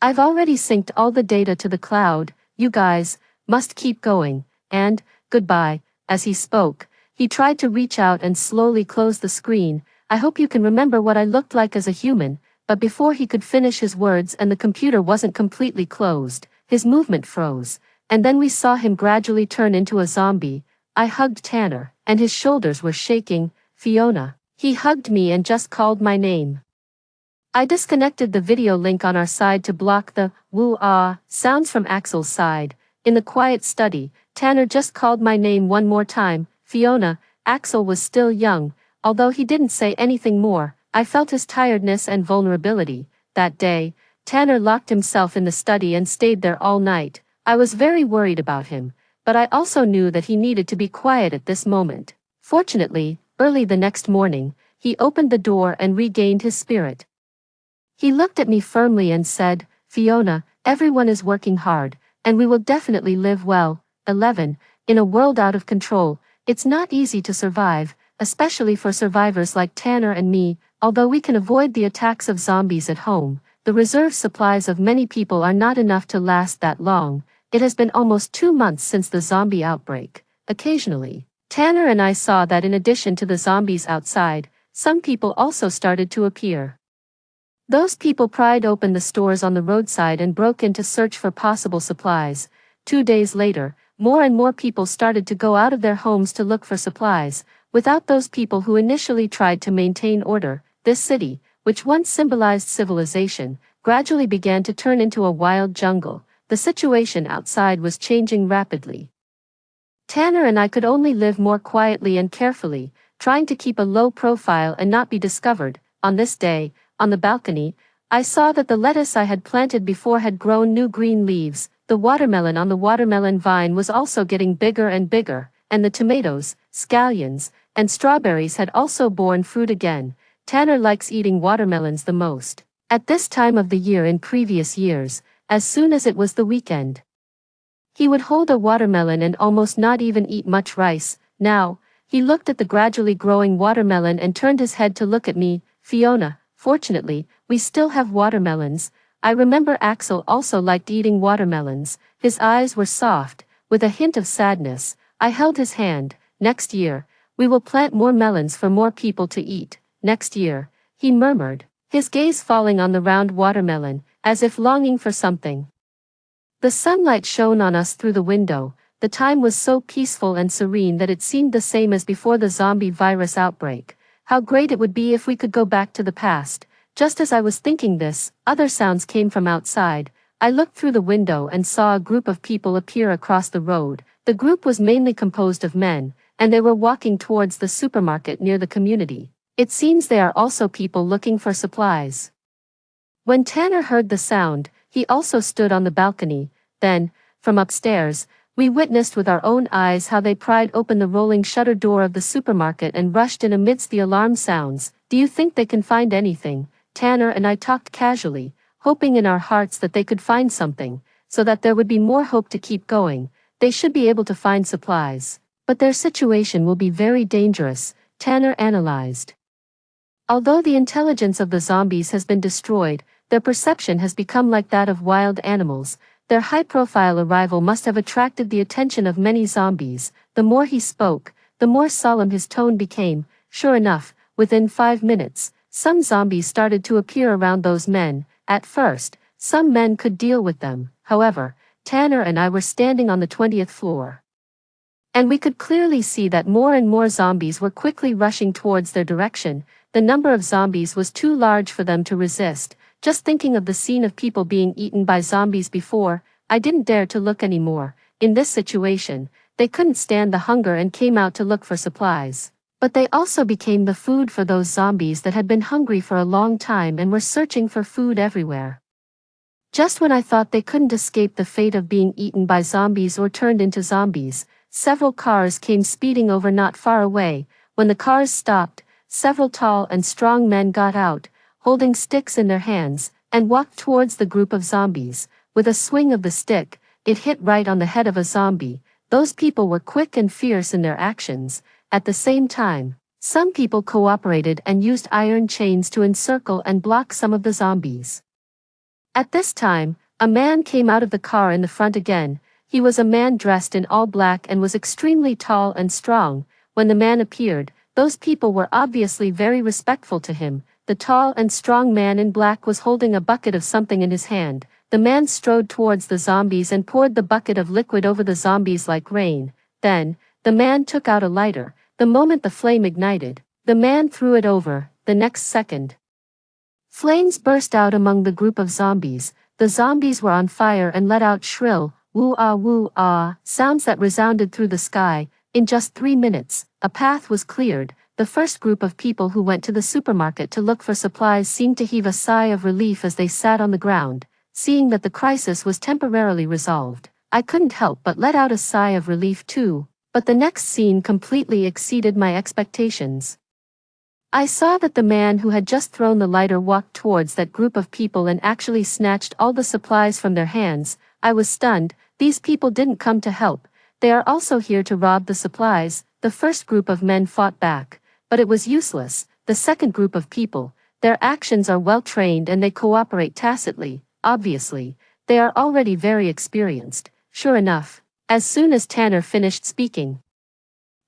I've already synced all the data to the cloud. You guys must keep going, and goodbye. As he spoke, he tried to reach out and slowly close the screen. I hope you can remember what I looked like as a human, but before he could finish his words and the computer wasn't completely closed, his movement froze, and then we saw him gradually turn into a zombie. I hugged Tanner, and his shoulders were shaking. Fiona." He hugged me and just called my name. I disconnected the video link on our side to block the woo-ah sounds from Axel's side. In the quiet study, Tanner just called my name one more time, Fiona. Axel was still young, although he didn't say anything more. I felt his tiredness and vulnerability. That day, Tanner locked himself in the study and stayed there all night. I was very worried about him, but I also knew that he needed to be quiet at this moment. Fortunately, early the next morning, he opened the door and regained his spirit. He looked at me firmly and said, "Fiona, everyone is working hard, and we will definitely live well." 11. In a world out of control, it's not easy to survive, especially for survivors like Tanner and me. Although we can avoid the attacks of zombies at home, the reserve supplies of many people are not enough to last that long. It has been almost 2 months since the zombie outbreak. Occasionally, Tanner and I saw that in addition to the zombies outside, some people also started to appear. Those people pried open the stores on the roadside and broke in to search for possible supplies. 2 days later, more and more people started to go out of their homes to look for supplies. Without those people who initially tried to maintain order, this city, which once symbolized civilization, gradually began to turn into a wild jungle. The situation outside was changing rapidly. Tanner and I could only live more quietly and carefully, trying to keep a low profile and not be discovered. On this day, on the balcony, I saw that the lettuce I had planted before had grown new green leaves. The watermelon on the watermelon vine was also getting bigger and bigger, and the tomatoes, scallions, and strawberries had also borne fruit again. Tanner likes eating watermelons the most. At this time of the year in previous years, as soon as it was the weekend, he would hold a watermelon and almost not even eat much rice. Now, he looked at the gradually growing watermelon and turned his head to look at me. "Fiona, fortunately, we still have watermelons." I remember Axel also liked eating watermelons. His eyes were soft, with a hint of sadness. I held his hand. "Next year, we will plant more melons for more people to eat." "Next year," he murmured, his gaze falling on the round watermelon, as if longing for something. The sunlight shone on us through the window. The time was so peaceful and serene that it seemed the same as before the zombie virus outbreak. How great it would be if we could go back to the past. Just as I was thinking this, other sounds came from outside. I looked through the window and saw a group of people appear across the road. The group was mainly composed of men, and they were walking towards the supermarket near the community. It seems they are also people looking for supplies. When Tanner heard the sound, he also stood on the balcony. Then, from upstairs, we witnessed with our own eyes how they pried open the rolling shutter door of the supermarket and rushed in amidst the alarm sounds. "Do you think they can find anything?" Tanner and I talked casually, hoping in our hearts that they could find something, so that there would be more hope to keep going. They should be able to find supplies. But their situation will be very dangerous, Tanner analyzed. Although the intelligence of the zombies has been destroyed, their perception has become like that of wild animals. Their high-profile arrival must have attracted the attention of many zombies. The more he spoke, the more solemn his tone became. Sure enough, within 5 minutes, some zombies started to appear around those men. At first, some men could deal with them. However, Tanner and I were standing on the 20th floor, and we could clearly see that more and more zombies were quickly rushing towards their direction. The number of zombies was too large for them to resist. Just thinking of the scene of people being eaten by zombies before, I didn't dare to look anymore. In this situation, they couldn't stand the hunger and came out to look for supplies. But they also became the food for those zombies that had been hungry for a long time and were searching for food everywhere. Just when I thought they couldn't escape the fate of being eaten by zombies or turned into zombies, several cars came speeding over not far away. When the cars stopped, several tall and strong men got out, holding sticks in their hands, and walked towards the group of zombies. With a swing of the stick, it hit right on the head of a zombie. Those people were quick and fierce in their actions. At the same time, some people cooperated and used iron chains to encircle and block some of the zombies. At this time, a man came out of the car in the front again. He was a man dressed in all black and was extremely tall and strong. When the man appeared, those people were obviously very respectful to him. The tall and strong man in black was holding a bucket of something in his hand. The man strode towards the zombies and poured the bucket of liquid over the zombies like rain. Then, the man took out a lighter. The moment the flame ignited, The man threw it over. The next second, flames burst out among the group of zombies. The zombies were on fire and let out shrill, woo ah, sounds that resounded through the sky. In just 3 minutes, a path was cleared. The first group of people who went to the supermarket to look for supplies seemed to heave a sigh of relief as they sat on the ground, seeing that the crisis was temporarily resolved. I couldn't help but let out a sigh of relief too, but the next scene completely exceeded my expectations. I saw that the man who had just thrown the lighter walked towards that group of people and actually snatched all the supplies from their hands. I was stunned. These people didn't come to help. They are also here to rob the supplies. The first group of men fought back, but it was useless. The second group of people, their actions are well trained and they cooperate tacitly. Obviously, they are already very experienced. Sure enough, as soon as Tanner finished speaking,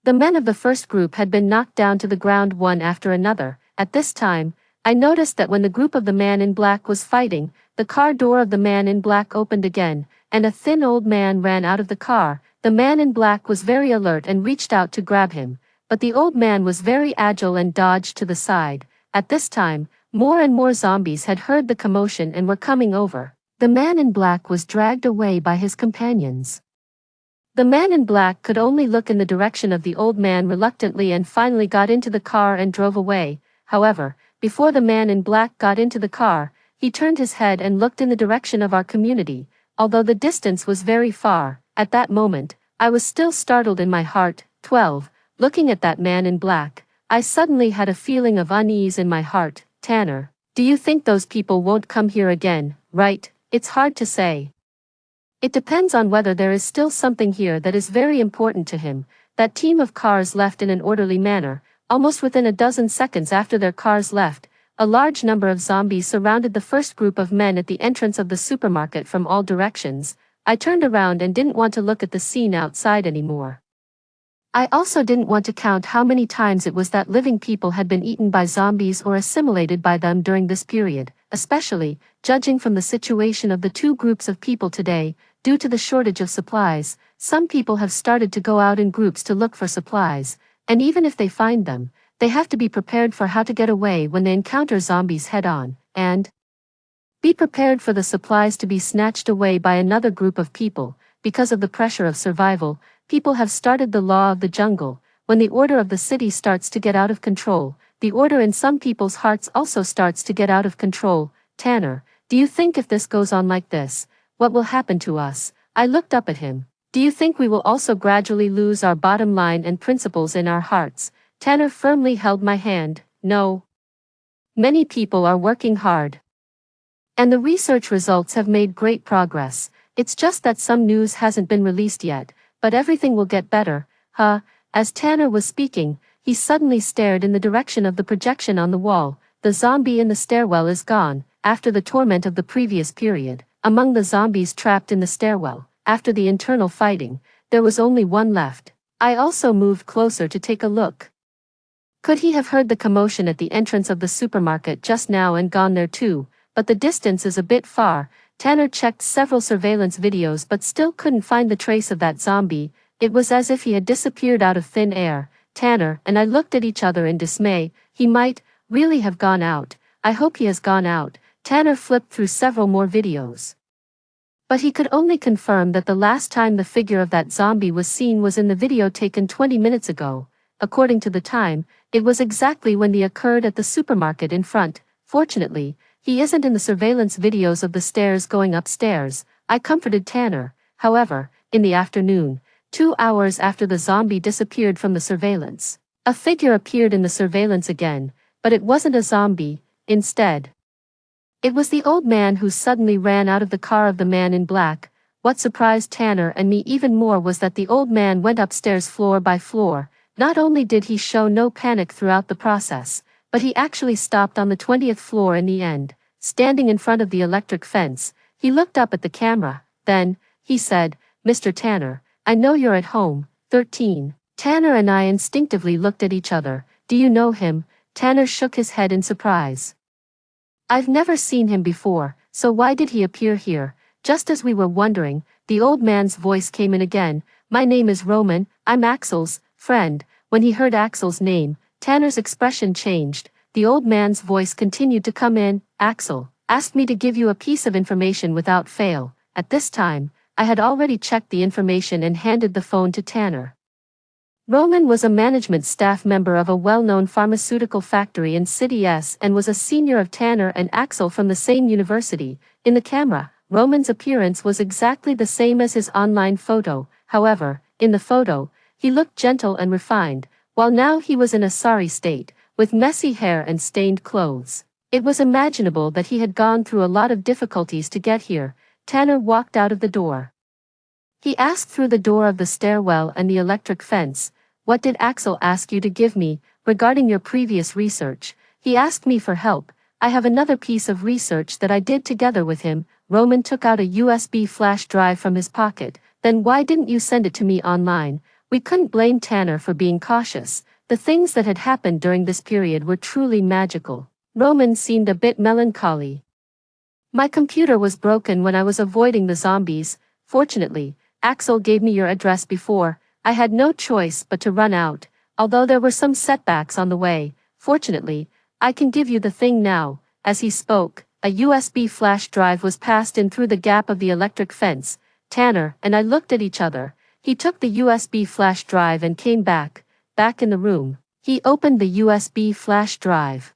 the men of the first group had been knocked down to the ground one after another. At this time, I noticed that when the group of the man in black was fighting, the car door of the man in black opened again, and a thin old man ran out of the car. The man in black was very alert and reached out to grab him, but the old man was very agile and dodged to the side. At this time, more and more zombies had heard the commotion and were coming over. The man in black was dragged away by his companions. The man in black could only look in the direction of the old man reluctantly and finally got into the car and drove away. However, before the man in black got into the car, he turned his head and looked in the direction of our community. Although the distance was very far, at that moment, I was still startled in my heart. 12. Looking at that man in black, I suddenly had a feeling of unease in my heart. Tanner, do you think those people won't come here again, right? It's hard to say. It depends on whether there is still something here that is very important to him. That team of cars left in an orderly manner. Almost within a dozen seconds after their cars left, a large number of zombies surrounded the first group of men at the entrance of the supermarket from all directions. I turned around and didn't want to look at the scene outside anymore. I also didn't want to count how many times it was that living people had been eaten by zombies or assimilated by them during this period, especially, judging from the situation of the two groups of people today. Due to the shortage of supplies, some people have started to go out in groups to look for supplies, and even if they find them, they have to be prepared for how to get away when they encounter zombies head-on, and be prepared for the supplies to be snatched away by another group of people. Because of the pressure of survival, people have started the law of the jungle. When the order of the city starts to get out of control, the order in some people's hearts also starts to get out of control. Tanner, do you think if this goes on like this, what will happen to us? I looked up at him. Do you think we will also gradually lose our bottom line and principles in our hearts? Tanner firmly held my hand. No. Many people are working hard, and the research results have made great progress. It's just that some news hasn't been released yet, but everything will get better. As Tanner was speaking, he suddenly stared in the direction of the projection on the wall. The zombie in the stairwell is gone. After the torment of the previous period, among the zombies trapped in the stairwell, after the internal fighting, there was only one left. I also moved closer to take a look. Could he have heard the commotion at the entrance of the supermarket just now and gone there too? But the distance is a bit far. Tanner checked several surveillance videos but still couldn't find the trace of that zombie. It was as if he had disappeared out of thin air. Tanner and I looked at each other in dismay. He might really have gone out. I hope he has gone out. Tanner flipped through several more videos, but he could only confirm that the last time the figure of that zombie was seen was in the video taken 20 minutes ago. According to the time, it was exactly when the occurred at the supermarket in front. Fortunately, he isn't in the surveillance videos of the stairs going upstairs. I comforted Tanner. However, in the afternoon, 2 hours after the zombie disappeared from the surveillance, a figure appeared in the surveillance again, but it wasn't a zombie. Instead, it was the old man who suddenly ran out of the car of the man in black. What surprised Tanner and me even more was that the old man went upstairs floor by floor. Not only did he show no panic throughout the process, but he actually stopped on the 20th floor in the end. Standing in front of the electric fence, he looked up at the camera. Then, he said, "Mr. Tanner, I know you're at home." 13. Tanner and I instinctively looked at each other. "Do you know him?" Tanner shook his head in surprise. "I've never seen him before, so why did he appear here?" Just as we were wondering, the old man's voice came in again. "My name is Roman, I'm Axel's friend." When he heard Axel's name, Tanner's expression changed. The old man's voice continued to come in. Axel asked me to give you a piece of information without fail. At this time, I had already checked the information and handed the phone to Tanner. Roman was a management staff member of a well-known pharmaceutical factory in City S and was a senior of Tanner and Axel from the same university. In the camera, Roman's appearance was exactly the same as his online photo. However, in the photo, he looked gentle and refined, while now he was in a sorry state, with messy hair and stained clothes. It was imaginable that he had gone through a lot of difficulties to get here. Tanner walked out of the door. He asked through the door of the stairwell and the electric fence, "What did Axel ask you to give me, regarding your previous research?" "He asked me for help. I have another piece of research that I did together with him." Roman took out a USB flash drive from his pocket. "Then why didn't you send it to me online?" We couldn't blame Tanner for being cautious. The things that had happened during this period were truly magical. Roman seemed a bit melancholy. "My computer was broken when I was avoiding the zombies. Fortunately, Axel gave me your address before. I had no choice but to run out, although there were some setbacks on the way. Fortunately, I can give you the thing now." As he spoke, a USB flash drive was passed in through the gap of the electric fence. Tanner and I looked at each other. He took the USB flash drive and came back in the room. He opened the USB flash drive.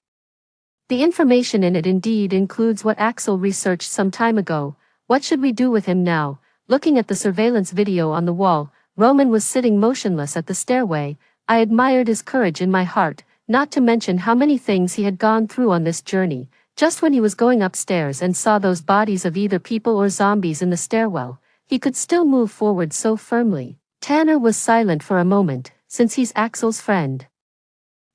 The information in it indeed includes what Axel researched some time ago. What should we do with him now? Looking at the surveillance video on the wall, Roman was sitting motionless at the stairway. I admired his courage in my heart, not to mention how many things he had gone through on this journey. Just when he was going upstairs and saw those bodies of either people or zombies in the stairwell, he could still move forward so firmly. Tanner was silent for a moment, since he's Axel's friend.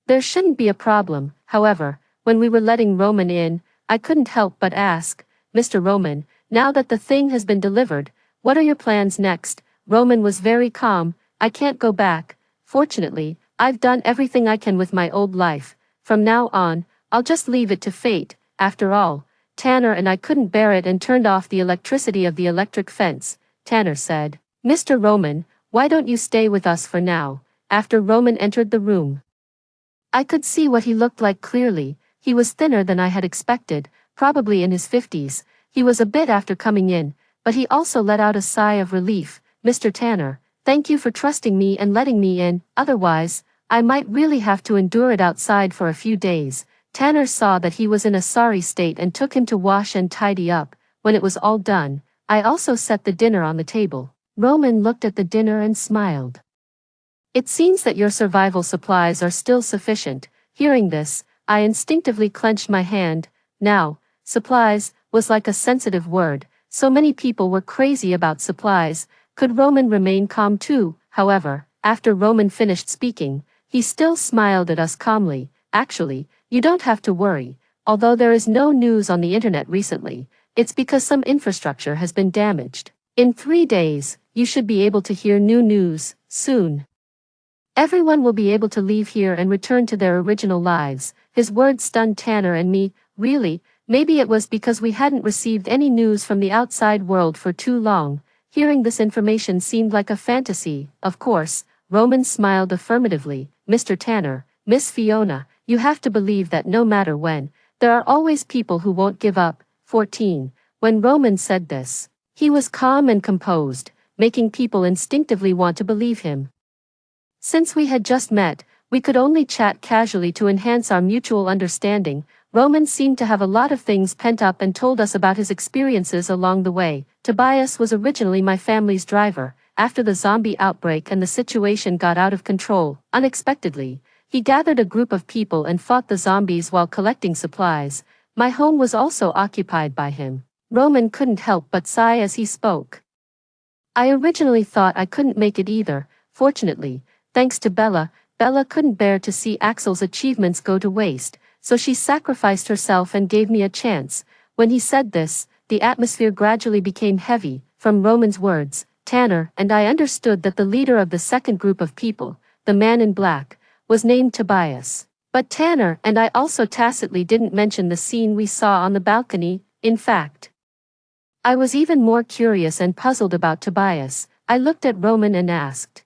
There shouldn't be a problem. However, when we were letting Roman in, I couldn't help but ask, "Mr. Roman, now that the thing has been delivered, what are your plans next?" Roman was very calm. "I can't go back. Fortunately, I've done everything I can with my old life. From now on, I'll just leave it to fate." After all, Tanner and I couldn't bear it and turned off the electricity of the electric fence. Tanner said, "Mr. Roman, why don't you stay with us for now?" After Roman entered the room, I could see what he looked like clearly. He was thinner than I had expected, probably in his 50s. He was a bit after coming in, but he also let out a sigh of relief. "Mr. Tanner, thank you for trusting me and letting me in, otherwise, I might really have to endure it outside for a few days." Tanner saw that he was in a sorry state and took him to wash and tidy up. When it was all done, I also set the dinner on the table. Roman looked at the dinner and smiled. "It seems that your survival supplies are still sufficient." Hearing this, I instinctively clenched my hand. Now, supplies was like a sensitive word. So many people were crazy about supplies. Could Roman remain calm too? However, after Roman finished speaking, he still smiled at us calmly. "Actually, you don't have to worry. Although there is no news on the internet recently, it's because some infrastructure has been damaged. In 3 days, you should be able to hear new news, soon. Everyone will be able to leave here and return to their original lives." His words stunned Tanner and me. Really, maybe it was because we hadn't received any news from the outside world for too long. Hearing this information seemed like a fantasy. Of course, Roman smiled affirmatively. "Mr. Tanner, Miss Fiona, you have to believe that no matter when, there are always people who won't give up." 14. When Roman said this, he was calm and composed, making people instinctively want to believe him. Since we had just met, we could only chat casually to enhance our mutual understanding. Roman seemed to have a lot of things pent up and told us about his experiences along the way. Tobias was originally my family's driver. After the zombie outbreak and the situation got out of control, unexpectedly, he gathered a group of people and fought the zombies while collecting supplies. My home was also occupied by him. Roman couldn't help but sigh as he spoke. "I originally thought I couldn't make it either. Fortunately, thanks to Bella couldn't bear to see Axel's achievements go to waste, so she sacrificed herself and gave me a chance." When he said this, the atmosphere gradually became heavy. From Roman's words, Tanner and I understood that the leader of the second group of people, the man in black, was named Tobias. But Tanner and I also tacitly didn't mention the scene we saw on the balcony. In fact, I was even more curious and puzzled about Tobias. I looked at Roman and asked,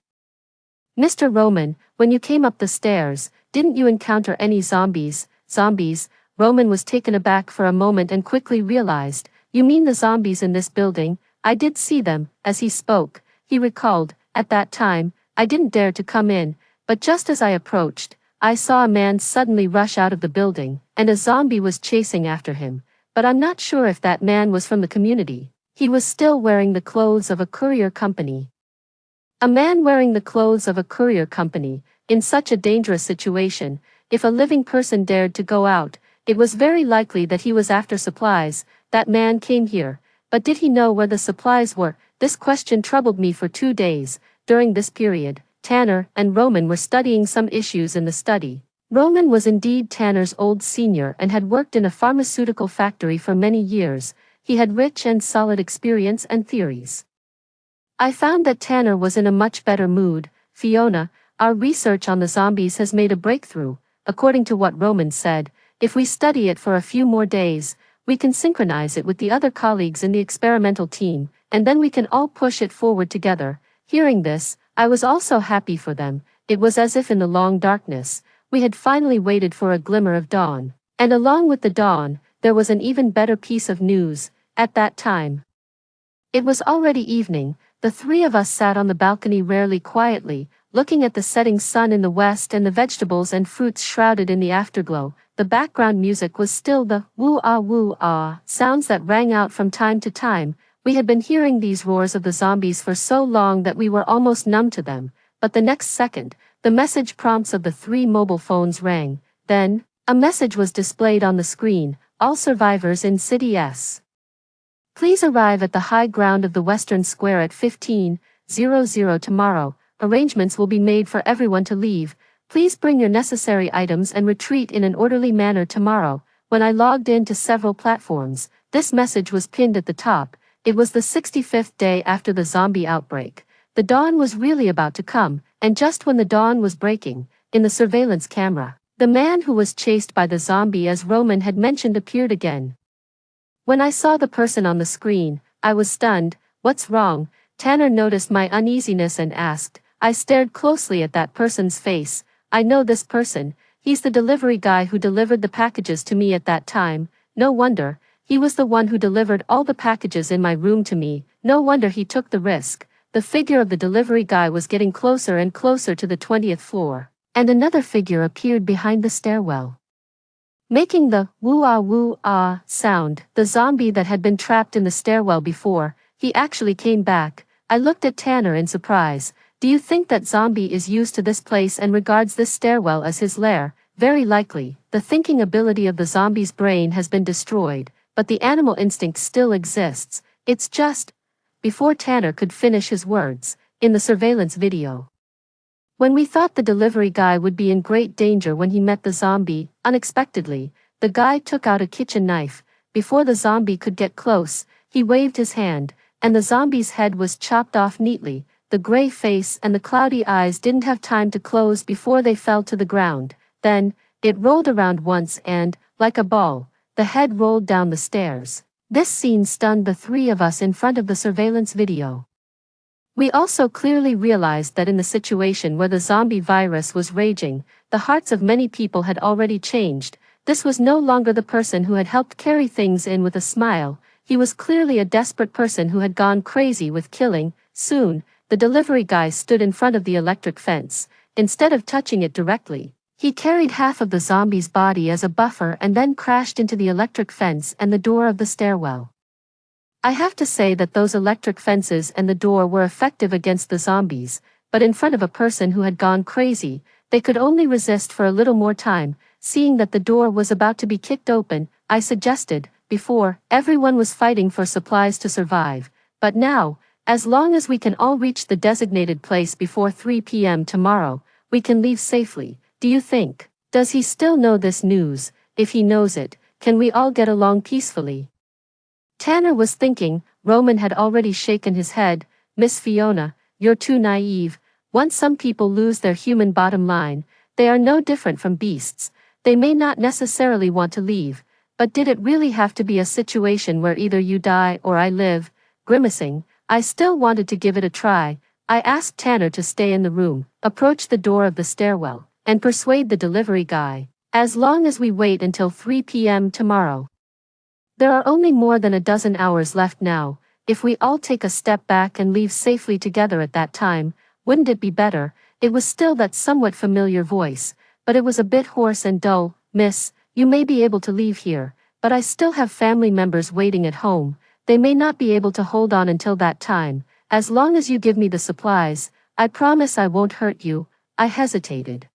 "Mr. Roman, when you came up the stairs, didn't you encounter any zombies? Zombies? Roman was taken aback for a moment and quickly realized, you mean the zombies in this building? I did see them. As he spoke, he recalled, at that time, I didn't dare to come in, but just as I approached, I saw a man suddenly rush out of the building, and a zombie was chasing after him, but I'm not sure if that man was from the community. He was still wearing the clothes of a courier company. A man wearing the clothes of a courier company, in such a dangerous situation, if a living person dared to go out, it was very likely that he was after supplies. That man came here, but did he know where the supplies were? This question troubled me for 2 days. During this period, Tanner and Roman were studying some issues in the study. Roman was indeed Tanner's old senior and had worked in a pharmaceutical factory for many years. He had rich and solid experience and theories. I found that Tanner was in a much better mood. Fiona, our research on the zombies has made a breakthrough, according to what Roman said. If we study it for a few more days, we can synchronize it with the other colleagues in the experimental team, and then we can all push it forward together. Hearing this, I was also happy for them. It was as if in the long darkness, we had finally waited for a glimmer of dawn. And along with the dawn, there was an even better piece of news. At that time, it was already evening. The three of us sat on the balcony rarely quietly, looking at the setting sun in the west and the vegetables and fruits shrouded in the afterglow. The background music was still the woo-ah sounds that rang out from time to time. We had been hearing these roars of the zombies for so long that we were almost numb to them, but the next second, the message prompts of the 3 mobile phones rang. Then, a message was displayed on the screen, all survivors in City S. Please arrive at the high ground of the Western Square at 15:00 tomorrow. Arrangements will be made for everyone to leave. Please bring your necessary items and retreat in an orderly manner tomorrow. When I logged in to several platforms, this message was pinned at the top. It was the 65th day after the zombie outbreak. The dawn was really about to come, and just when the dawn was breaking, in the surveillance camera, the man who was chased by the zombie as Roman had mentioned appeared again. When I saw the person on the screen, I was stunned. What's wrong? Tanner noticed my uneasiness and asked. I stared closely at that person's face. I know this person. He's the delivery guy who delivered the packages to me at that time. No wonder. He was the one who delivered all the packages in my room to me. No wonder he took the risk. The figure of the delivery guy was getting closer and closer to the 20th floor, and another figure appeared behind the stairwell, making the woo-ah sound. The zombie that had been trapped in the stairwell before, he actually came back. I looked at Tanner in surprise. Do you think that zombie is used to this place and regards this stairwell as his lair? Very likely. The thinking ability of the zombie's brain has been destroyed, but the animal instinct still exists. It's just... Before Tanner could finish his words, in the surveillance video, when we thought the delivery guy would be in great danger when he met the zombie, unexpectedly, the guy took out a kitchen knife. Before the zombie could get close, he waved his hand, and the zombie's head was chopped off neatly. The gray face and the cloudy eyes didn't have time to close before they fell to the ground. Then, it rolled around once and, like a ball, the head rolled down the stairs. This scene stunned the 3 of us in front of the surveillance video. We also clearly realized that in the situation where the zombie virus was raging, the hearts of many people had already changed. This was no longer the person who had helped carry things in with a smile. He was clearly a desperate person who had gone crazy with killing. Soon, the delivery guy stood in front of the electric fence. Instead of touching it directly, he carried half of the zombie's body as a buffer and then crashed into the electric fence and the door of the stairwell. I have to say that those electric fences and the door were effective against the zombies, but in front of a person who had gone crazy, they could only resist for a little more time. Seeing that the door was about to be kicked open, I suggested, before, everyone was fighting for supplies to survive, but now, as long as we can all reach the designated place before 3 p.m. tomorrow, we can leave safely. Do you think? Does he still know this news? If he knows it, can we all get along peacefully? Tanner was thinking. Roman had already shaken his head. Miss Fiona, you're too naive. Once some people lose their human bottom line, they are no different from beasts. They may not necessarily want to leave, but did it really have to be a situation where either you die or I live? Grimacing, I still wanted to give it a try. I asked Tanner to stay in the room, approach the door of the stairwell, and persuade the delivery guy. As long as we wait until 3 p.m. tomorrow. There are only more than a dozen hours left now. If we all take a step back and leave safely together at that time, wouldn't it be better? It was still that somewhat familiar voice, but it was a bit hoarse and dull. Miss, you may be able to leave here, but I still have family members waiting at home. They may not be able to hold on until that time. As long as you give me the supplies, I promise I won't hurt you. I hesitated.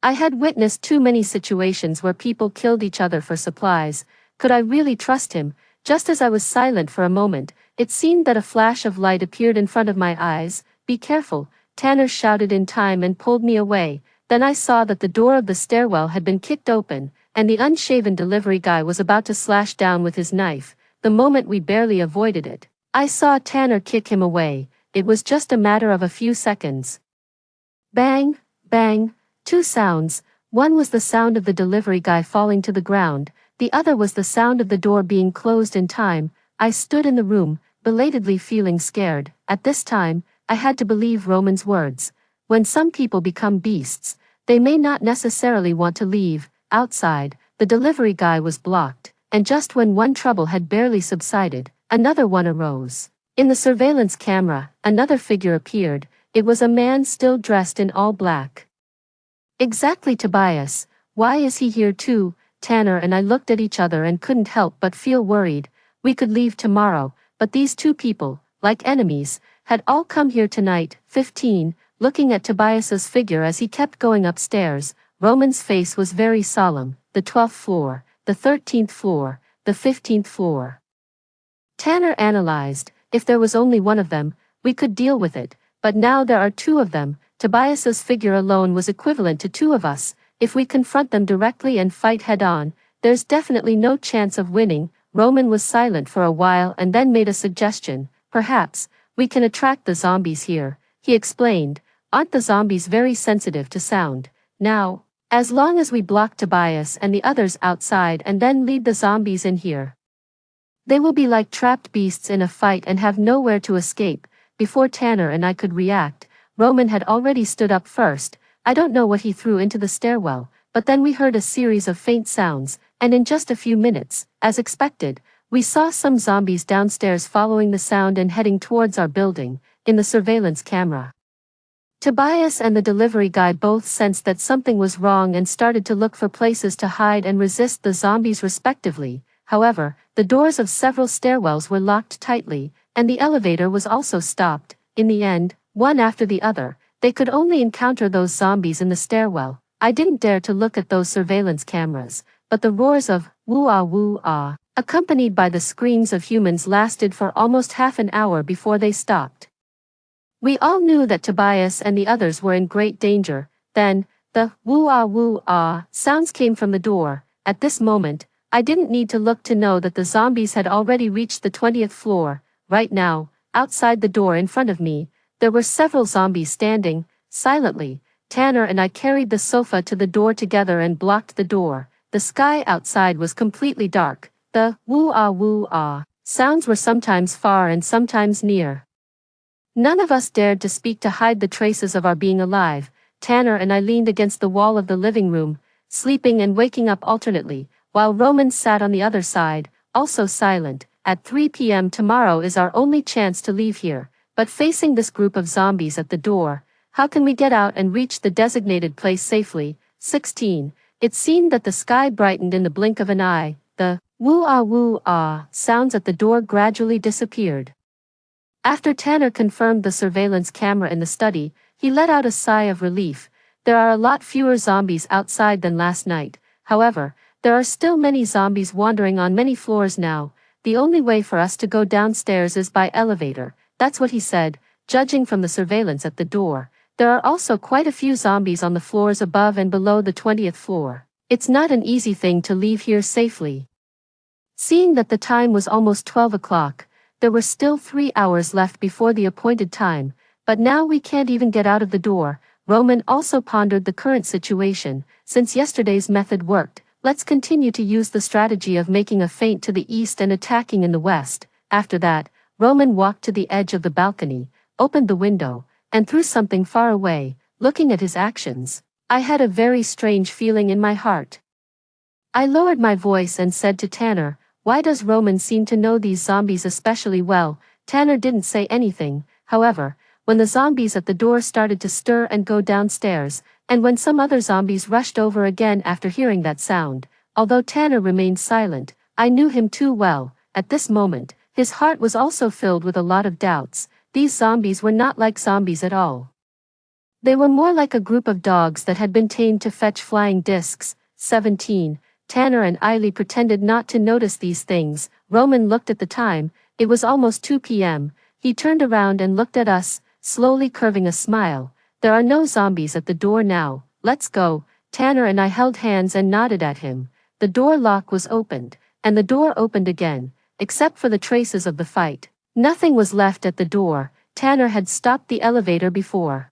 I had witnessed too many situations where people killed each other for supplies. Could I really trust him? Just as I was silent for a moment, it seemed that a flash of light appeared in front of my eyes. Be careful, Tanner shouted in time and pulled me away. Then I saw that the door of the stairwell had been kicked open, and the unshaven delivery guy was about to slash down with his knife. The moment we barely avoided it, I saw Tanner kick him away. It was just a matter of a few seconds. Bang, bang, two sounds. One was the sound of the delivery guy falling to the ground. The other was the sound of the door being closed in time. I stood in the room, belatedly feeling scared. At this time, I had to believe Roman's words. When some people become beasts, they may not necessarily want to leave. Outside, the delivery guy was blocked, and just when one trouble had barely subsided, another one arose. In the surveillance camera, another figure appeared. It was a man still dressed in all black. Exactly, Tobias. Why is he here too? Tanner and I looked at each other and couldn't help but feel worried. We could leave tomorrow, but these two people, like enemies, had all come here tonight. 15, looking at Tobias's figure as he kept going upstairs, Roman's face was very solemn. The 12th floor, the 13th floor, the 15th floor. Tanner analyzed. If there was only one of them, we could deal with it, but now there are two of them. Tobias's figure alone was equivalent to two of us. If we confront them directly and fight head-on, there's definitely no chance of winning. Roman was silent for a while and then made a suggestion. Perhaps, we can attract the zombies here, he explained. Aren't the zombies very sensitive to sound? Now, as long as we block Tobias and the others outside and then lead the zombies in here, they will be like trapped beasts in a fight and have nowhere to escape. Before Tanner and I could react, Roman had already stood up first. I don't know what he threw into the stairwell, but then we heard a series of faint sounds, and in just a few minutes, as expected, we saw some zombies downstairs following the sound and heading towards our building. In the surveillance camera, Tobias and the delivery guy both sensed that something was wrong and started to look for places to hide and resist the zombies respectively. However, the doors of several stairwells were locked tightly, and the elevator was also stopped. In the end, one after the other, they could only encounter those zombies in the stairwell. I didn't dare to look at those surveillance cameras, but the roars of woo-ah woo-ah, accompanied by the screams of humans, lasted for almost half an hour before they stopped. We all knew that Tobias and the others were in great danger. Then, the woo-ah woo-ah sounds came from the door. At this moment, I didn't need to look to know that the zombies had already reached the 20th floor. Right now, outside the door in front of me, there were several zombies standing, silently. Tanner and I carried the sofa to the door together and blocked the door. The sky outside was completely dark. The woo-ah woo-ah sounds were sometimes far and sometimes near. None of us dared to speak to hide the traces of our being alive. Tanner and I leaned against the wall of the living room, sleeping and waking up alternately, while Roman sat on the other side, also silent. At 3 p.m. tomorrow is our only chance to leave here. But facing this group of zombies at the door, how can we get out and reach the designated place safely? 16. It seemed that the sky brightened in the blink of an eye. The woo-ah woo-ah sounds at the door gradually disappeared. After Tanner confirmed the surveillance camera in the study, he let out a sigh of relief. There are a lot fewer zombies outside than last night. However, there are still many zombies wandering on many floors now. The only way for us to go downstairs is by elevator. That's what he said, judging from the surveillance at the door. There are also quite a few zombies on the floors above and below the 20th floor. It's not an easy thing to leave here safely. Seeing that the time was almost 12 o'clock, there were still 3 hours left before the appointed time, but now we can't even get out of the door. Roman also pondered the current situation. Since yesterday's method worked, let's continue to use the strategy of making a feint to the east and attacking in the west. After that, Roman walked to the edge of the balcony, opened the window, and threw something far away. Looking at his actions, I had a very strange feeling in my heart. I lowered my voice and said to Tanner, "Why does Roman seem to know these zombies especially well?" Tanner didn't say anything, however, when the zombies at the door started to stir and go downstairs, and when some other zombies rushed over again after hearing that sound. Although Tanner remained silent, I knew him too well. At this moment, his heart was also filled with a lot of doubts. These zombies were not like zombies at all. They were more like a group of dogs that had been tamed to fetch flying discs. 17. Tanner and Eiley pretended not to notice these things. Roman looked at the time. It was almost 2 p.m. He turned around and looked at us, slowly curving a smile. "There are no zombies at the door now. Let's go." Tanner and I held hands and nodded at him. The door lock was opened, and the door opened again, except for the traces of the fight. Nothing was left at the door. Tanner had stopped the elevator before,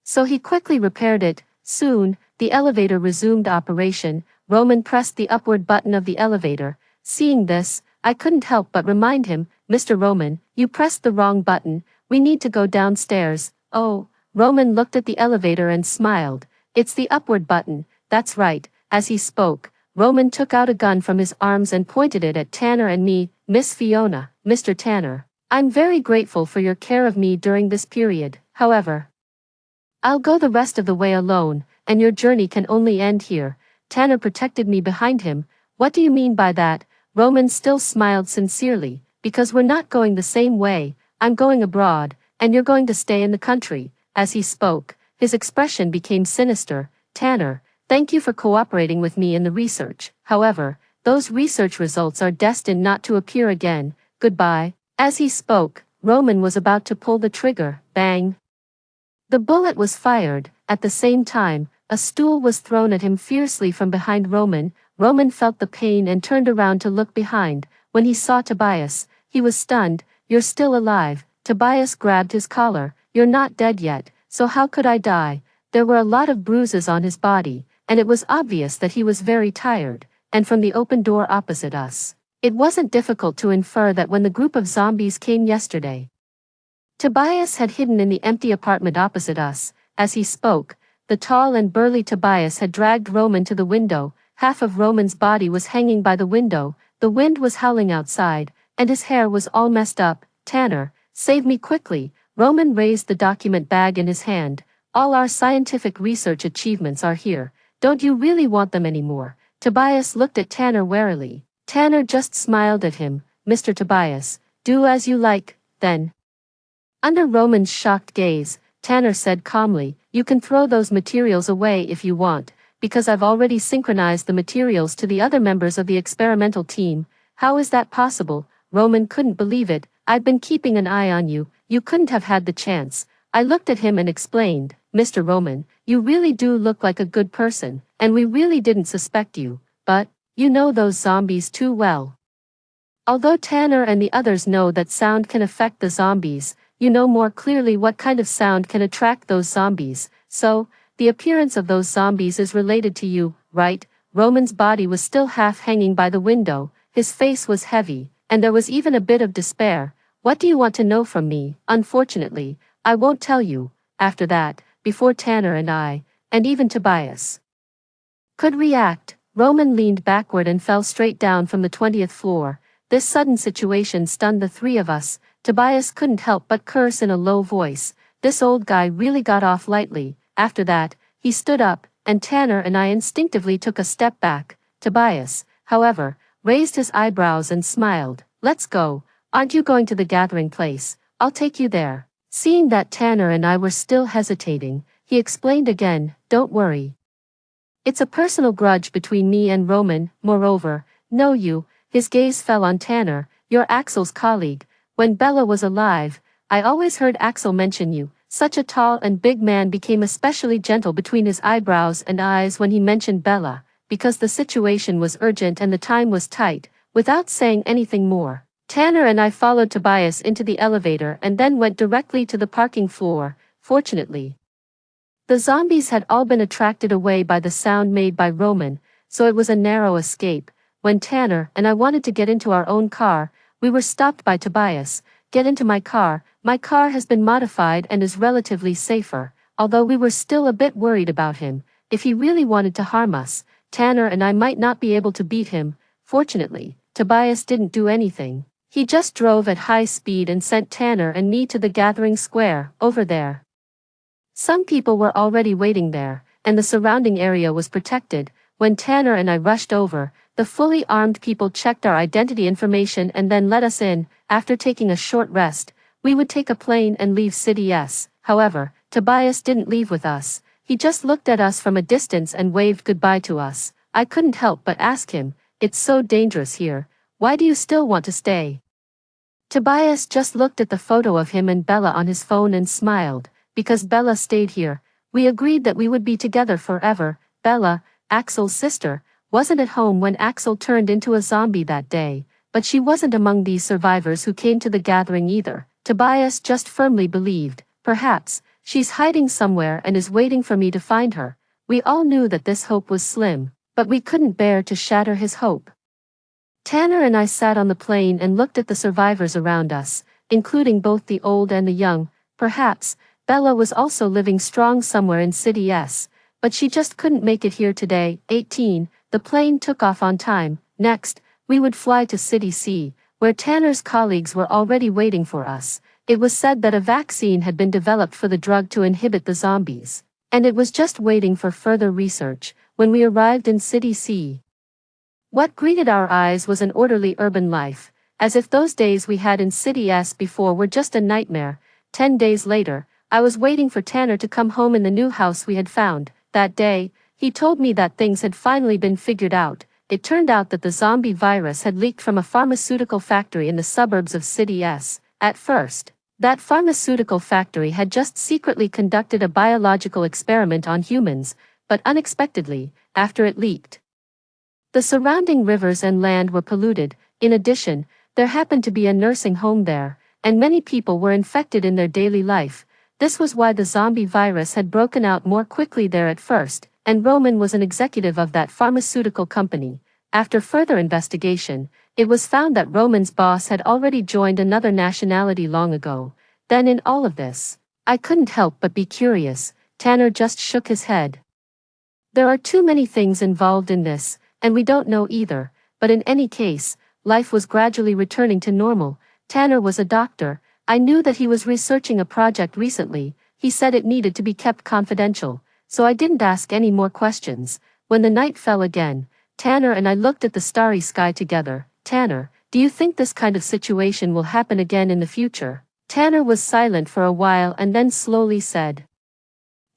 so he quickly repaired it. Soon, the elevator resumed operation. Roman pressed the upward button of the elevator. Seeing this, I couldn't help but remind him, "Mr. Roman, you pressed the wrong button. We need to go downstairs." "Oh." Roman looked at the elevator and smiled. "It's the upward button, that's right." As he spoke, Roman took out a gun from his arms and pointed it at Tanner and me. "Miss Fiona, Mr. Tanner, I'm very grateful for your care of me during this period. However, I'll go the rest of the way alone, and your journey can only end here." Tanner protected me behind him. "What do you mean by that?" Roman still smiled sincerely. "Because we're not going the same way. I'm going abroad, and you're going to stay in the country." As he spoke, his expression became sinister. "Tanner, thank you for cooperating with me in the research. However, those research results are destined not to appear again. Goodbye." As he spoke, Roman was about to pull the trigger. Bang! The bullet was fired. At the same time, a stool was thrown at him fiercely from behind Roman. Roman felt the pain and turned around to look behind. When he saw Tobias, he was stunned. "You're still alive." Tobias grabbed his collar. "You're not dead yet, so how could I die?" There were a lot of bruises on his body, and it was obvious that he was very tired. And from the open door opposite us, it wasn't difficult to infer that when the group of zombies came yesterday, Tobias had hidden in the empty apartment opposite us. As he spoke, the tall and burly Tobias had dragged Roman to the window. Half of Roman's body was hanging by the window. The wind was howling outside, and his hair was all messed up. "Tanner, save me quickly." Roman raised the document bag in his hand. "All our scientific research achievements are here. Don't you really want them anymore?" Tobias looked at Tanner warily. Tanner just smiled at him. "Mr. Tobias, do as you like, then." Under Roman's shocked gaze, Tanner said calmly, "You can throw those materials away if you want, because I've already synchronized the materials to the other members of the experimental team." "How is that possible?" Roman couldn't believe it. "I've been keeping an eye on you. You couldn't have had the chance." I looked at him and explained, "Mr. Roman, you really do look like a good person, and we really didn't suspect you, but, you know those zombies too well. Although Tanner and the others know that sound can affect the zombies, you know more clearly what kind of sound can attract those zombies, so, the appearance of those zombies is related to you, right?" Roman's body was still half hanging by the window, his face was heavy, and there was even a bit of despair. "What do you want to know from me?" "Unfortunately, I won't tell you." After that, before Tanner and I, and even Tobias, could react, Roman leaned backward and fell straight down from the 20th floor. This sudden situation stunned the three of us. Tobias couldn't help but curse in a low voice. This old guy really got off lightly. After that, he stood up, and Tanner and I instinctively took a step back. Tobias, however, raised his eyebrows and smiled. "Let's go. Aren't you going to the gathering place? I'll take you there." Seeing that Tanner and I were still hesitating, he explained again, "Don't worry. It's a personal grudge between me and Roman. Moreover, know you," his gaze fell on Tanner, "you're Axel's colleague. When Bella was alive, I always heard Axel mention you." Such a tall and big man became especially gentle between his eyebrows and eyes when he mentioned Bella, because the situation was urgent and the time was tight. Without saying anything more, Tanner and I followed Tobias into the elevator and then went directly to the parking floor. Fortunately, the zombies had all been attracted away by the sound made by Roman, so it was a narrow escape. When Tanner and I wanted to get into our own car, we were stopped by Tobias. "Get into my car. My car has been modified and is relatively safer." although we were still a bit worried about him. If he really wanted to harm us, Tanner and I might not be able to beat him. Fortunately, Tobias didn't do anything. He just drove at high speed and sent Tanner and me to the gathering square, over there. Some people were already waiting there, and the surrounding area was protected. When Tanner and I rushed over, the fully armed people checked our identity information and then let us in. After taking a short rest, we would take a plane and leave City S. However, Tobias didn't leave with us. He just looked at us from a distance and waved goodbye to us. I couldn't help but ask him, "It's so dangerous here. Why do you still want to stay?" Tobias just looked at the photo of him and Bella on his phone and smiled. Because Bella stayed here, we agreed that we would be together forever. Bella, Axel's sister, wasn't at home when Axel turned into a zombie that day, but she wasn't among these survivors who came to the gathering either. Tobias just firmly believed, perhaps, she's hiding somewhere and is waiting for me to find her. We all knew that this hope was slim, but we couldn't bear to shatter his hope. Tanner and I sat on the plane and looked at the survivors around us, including both the old and the young. Perhaps, Bella was also living strong somewhere in City S, but she just couldn't make it here today. 18. The plane took off on time. Next, we would fly to City C, where Tanner's colleagues were already waiting for us. It was said that a vaccine had been developed for the drug to inhibit the zombies, and it was just waiting for further research. When we arrived in City C, what greeted our eyes was an orderly urban life, as if those days we had in City S before were just a nightmare. 10 days later, I was waiting for Tanner to come home in the new house we had found. That day, he told me that things had finally been figured out. It turned out that the zombie virus had leaked from a pharmaceutical factory in the suburbs of City S. At first, that pharmaceutical factory had just secretly conducted a biological experiment on humans, but unexpectedly, after it leaked, the surrounding rivers and land were polluted. In addition, there happened to be a nursing home there, and many people were infected in their daily life. This was why the zombie virus had broken out more quickly there at first, and Roman was an executive of that pharmaceutical company. After further investigation, it was found that Roman's boss had already joined another nationality long ago. Then in all of this, I couldn't help but be curious. Tanner just shook his head. There are too many things involved in this, and we don't know either, but in any case, life was gradually returning to normal. Tanner was a doctor. I knew that he was researching a project recently. He said it needed to be kept confidential, so I didn't ask any more questions. When the night fell again, Tanner and I looked at the starry sky together. Tanner, do you think this kind of situation will happen again in the future? Tanner was silent for a while and then slowly said,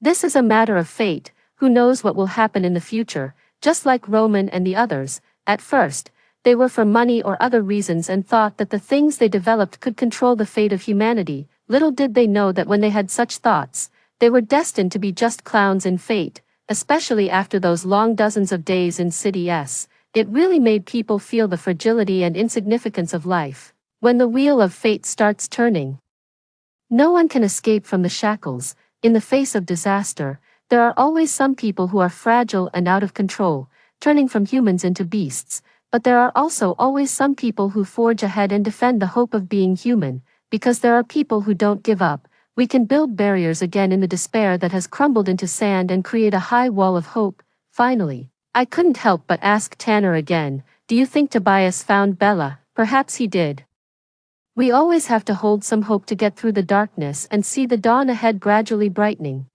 "This is a matter of fate. Who knows what will happen in the future?" Just like Roman and the others, at first, they were for money or other reasons and thought that the things they developed could control the fate of humanity. Little did they know that when they had such thoughts, they were destined to be just clowns in fate, especially after those long dozens of days in City S. It really made people feel the fragility and insignificance of life. When the wheel of fate starts turning, no one can escape from the shackles. In the face of disaster, there are always some people who are fragile and out of control, turning from humans into beasts. But there are also always some people who forge ahead and defend the hope of being human. Because there are people who don't give up, we can build barriers again in the despair that has crumbled into sand and create a high wall of hope. Finally, I couldn't help but ask Tanner again, "Do you think Tobias found Bella?" Perhaps he did. We always have to hold some hope to get through the darkness and see the dawn ahead gradually brightening.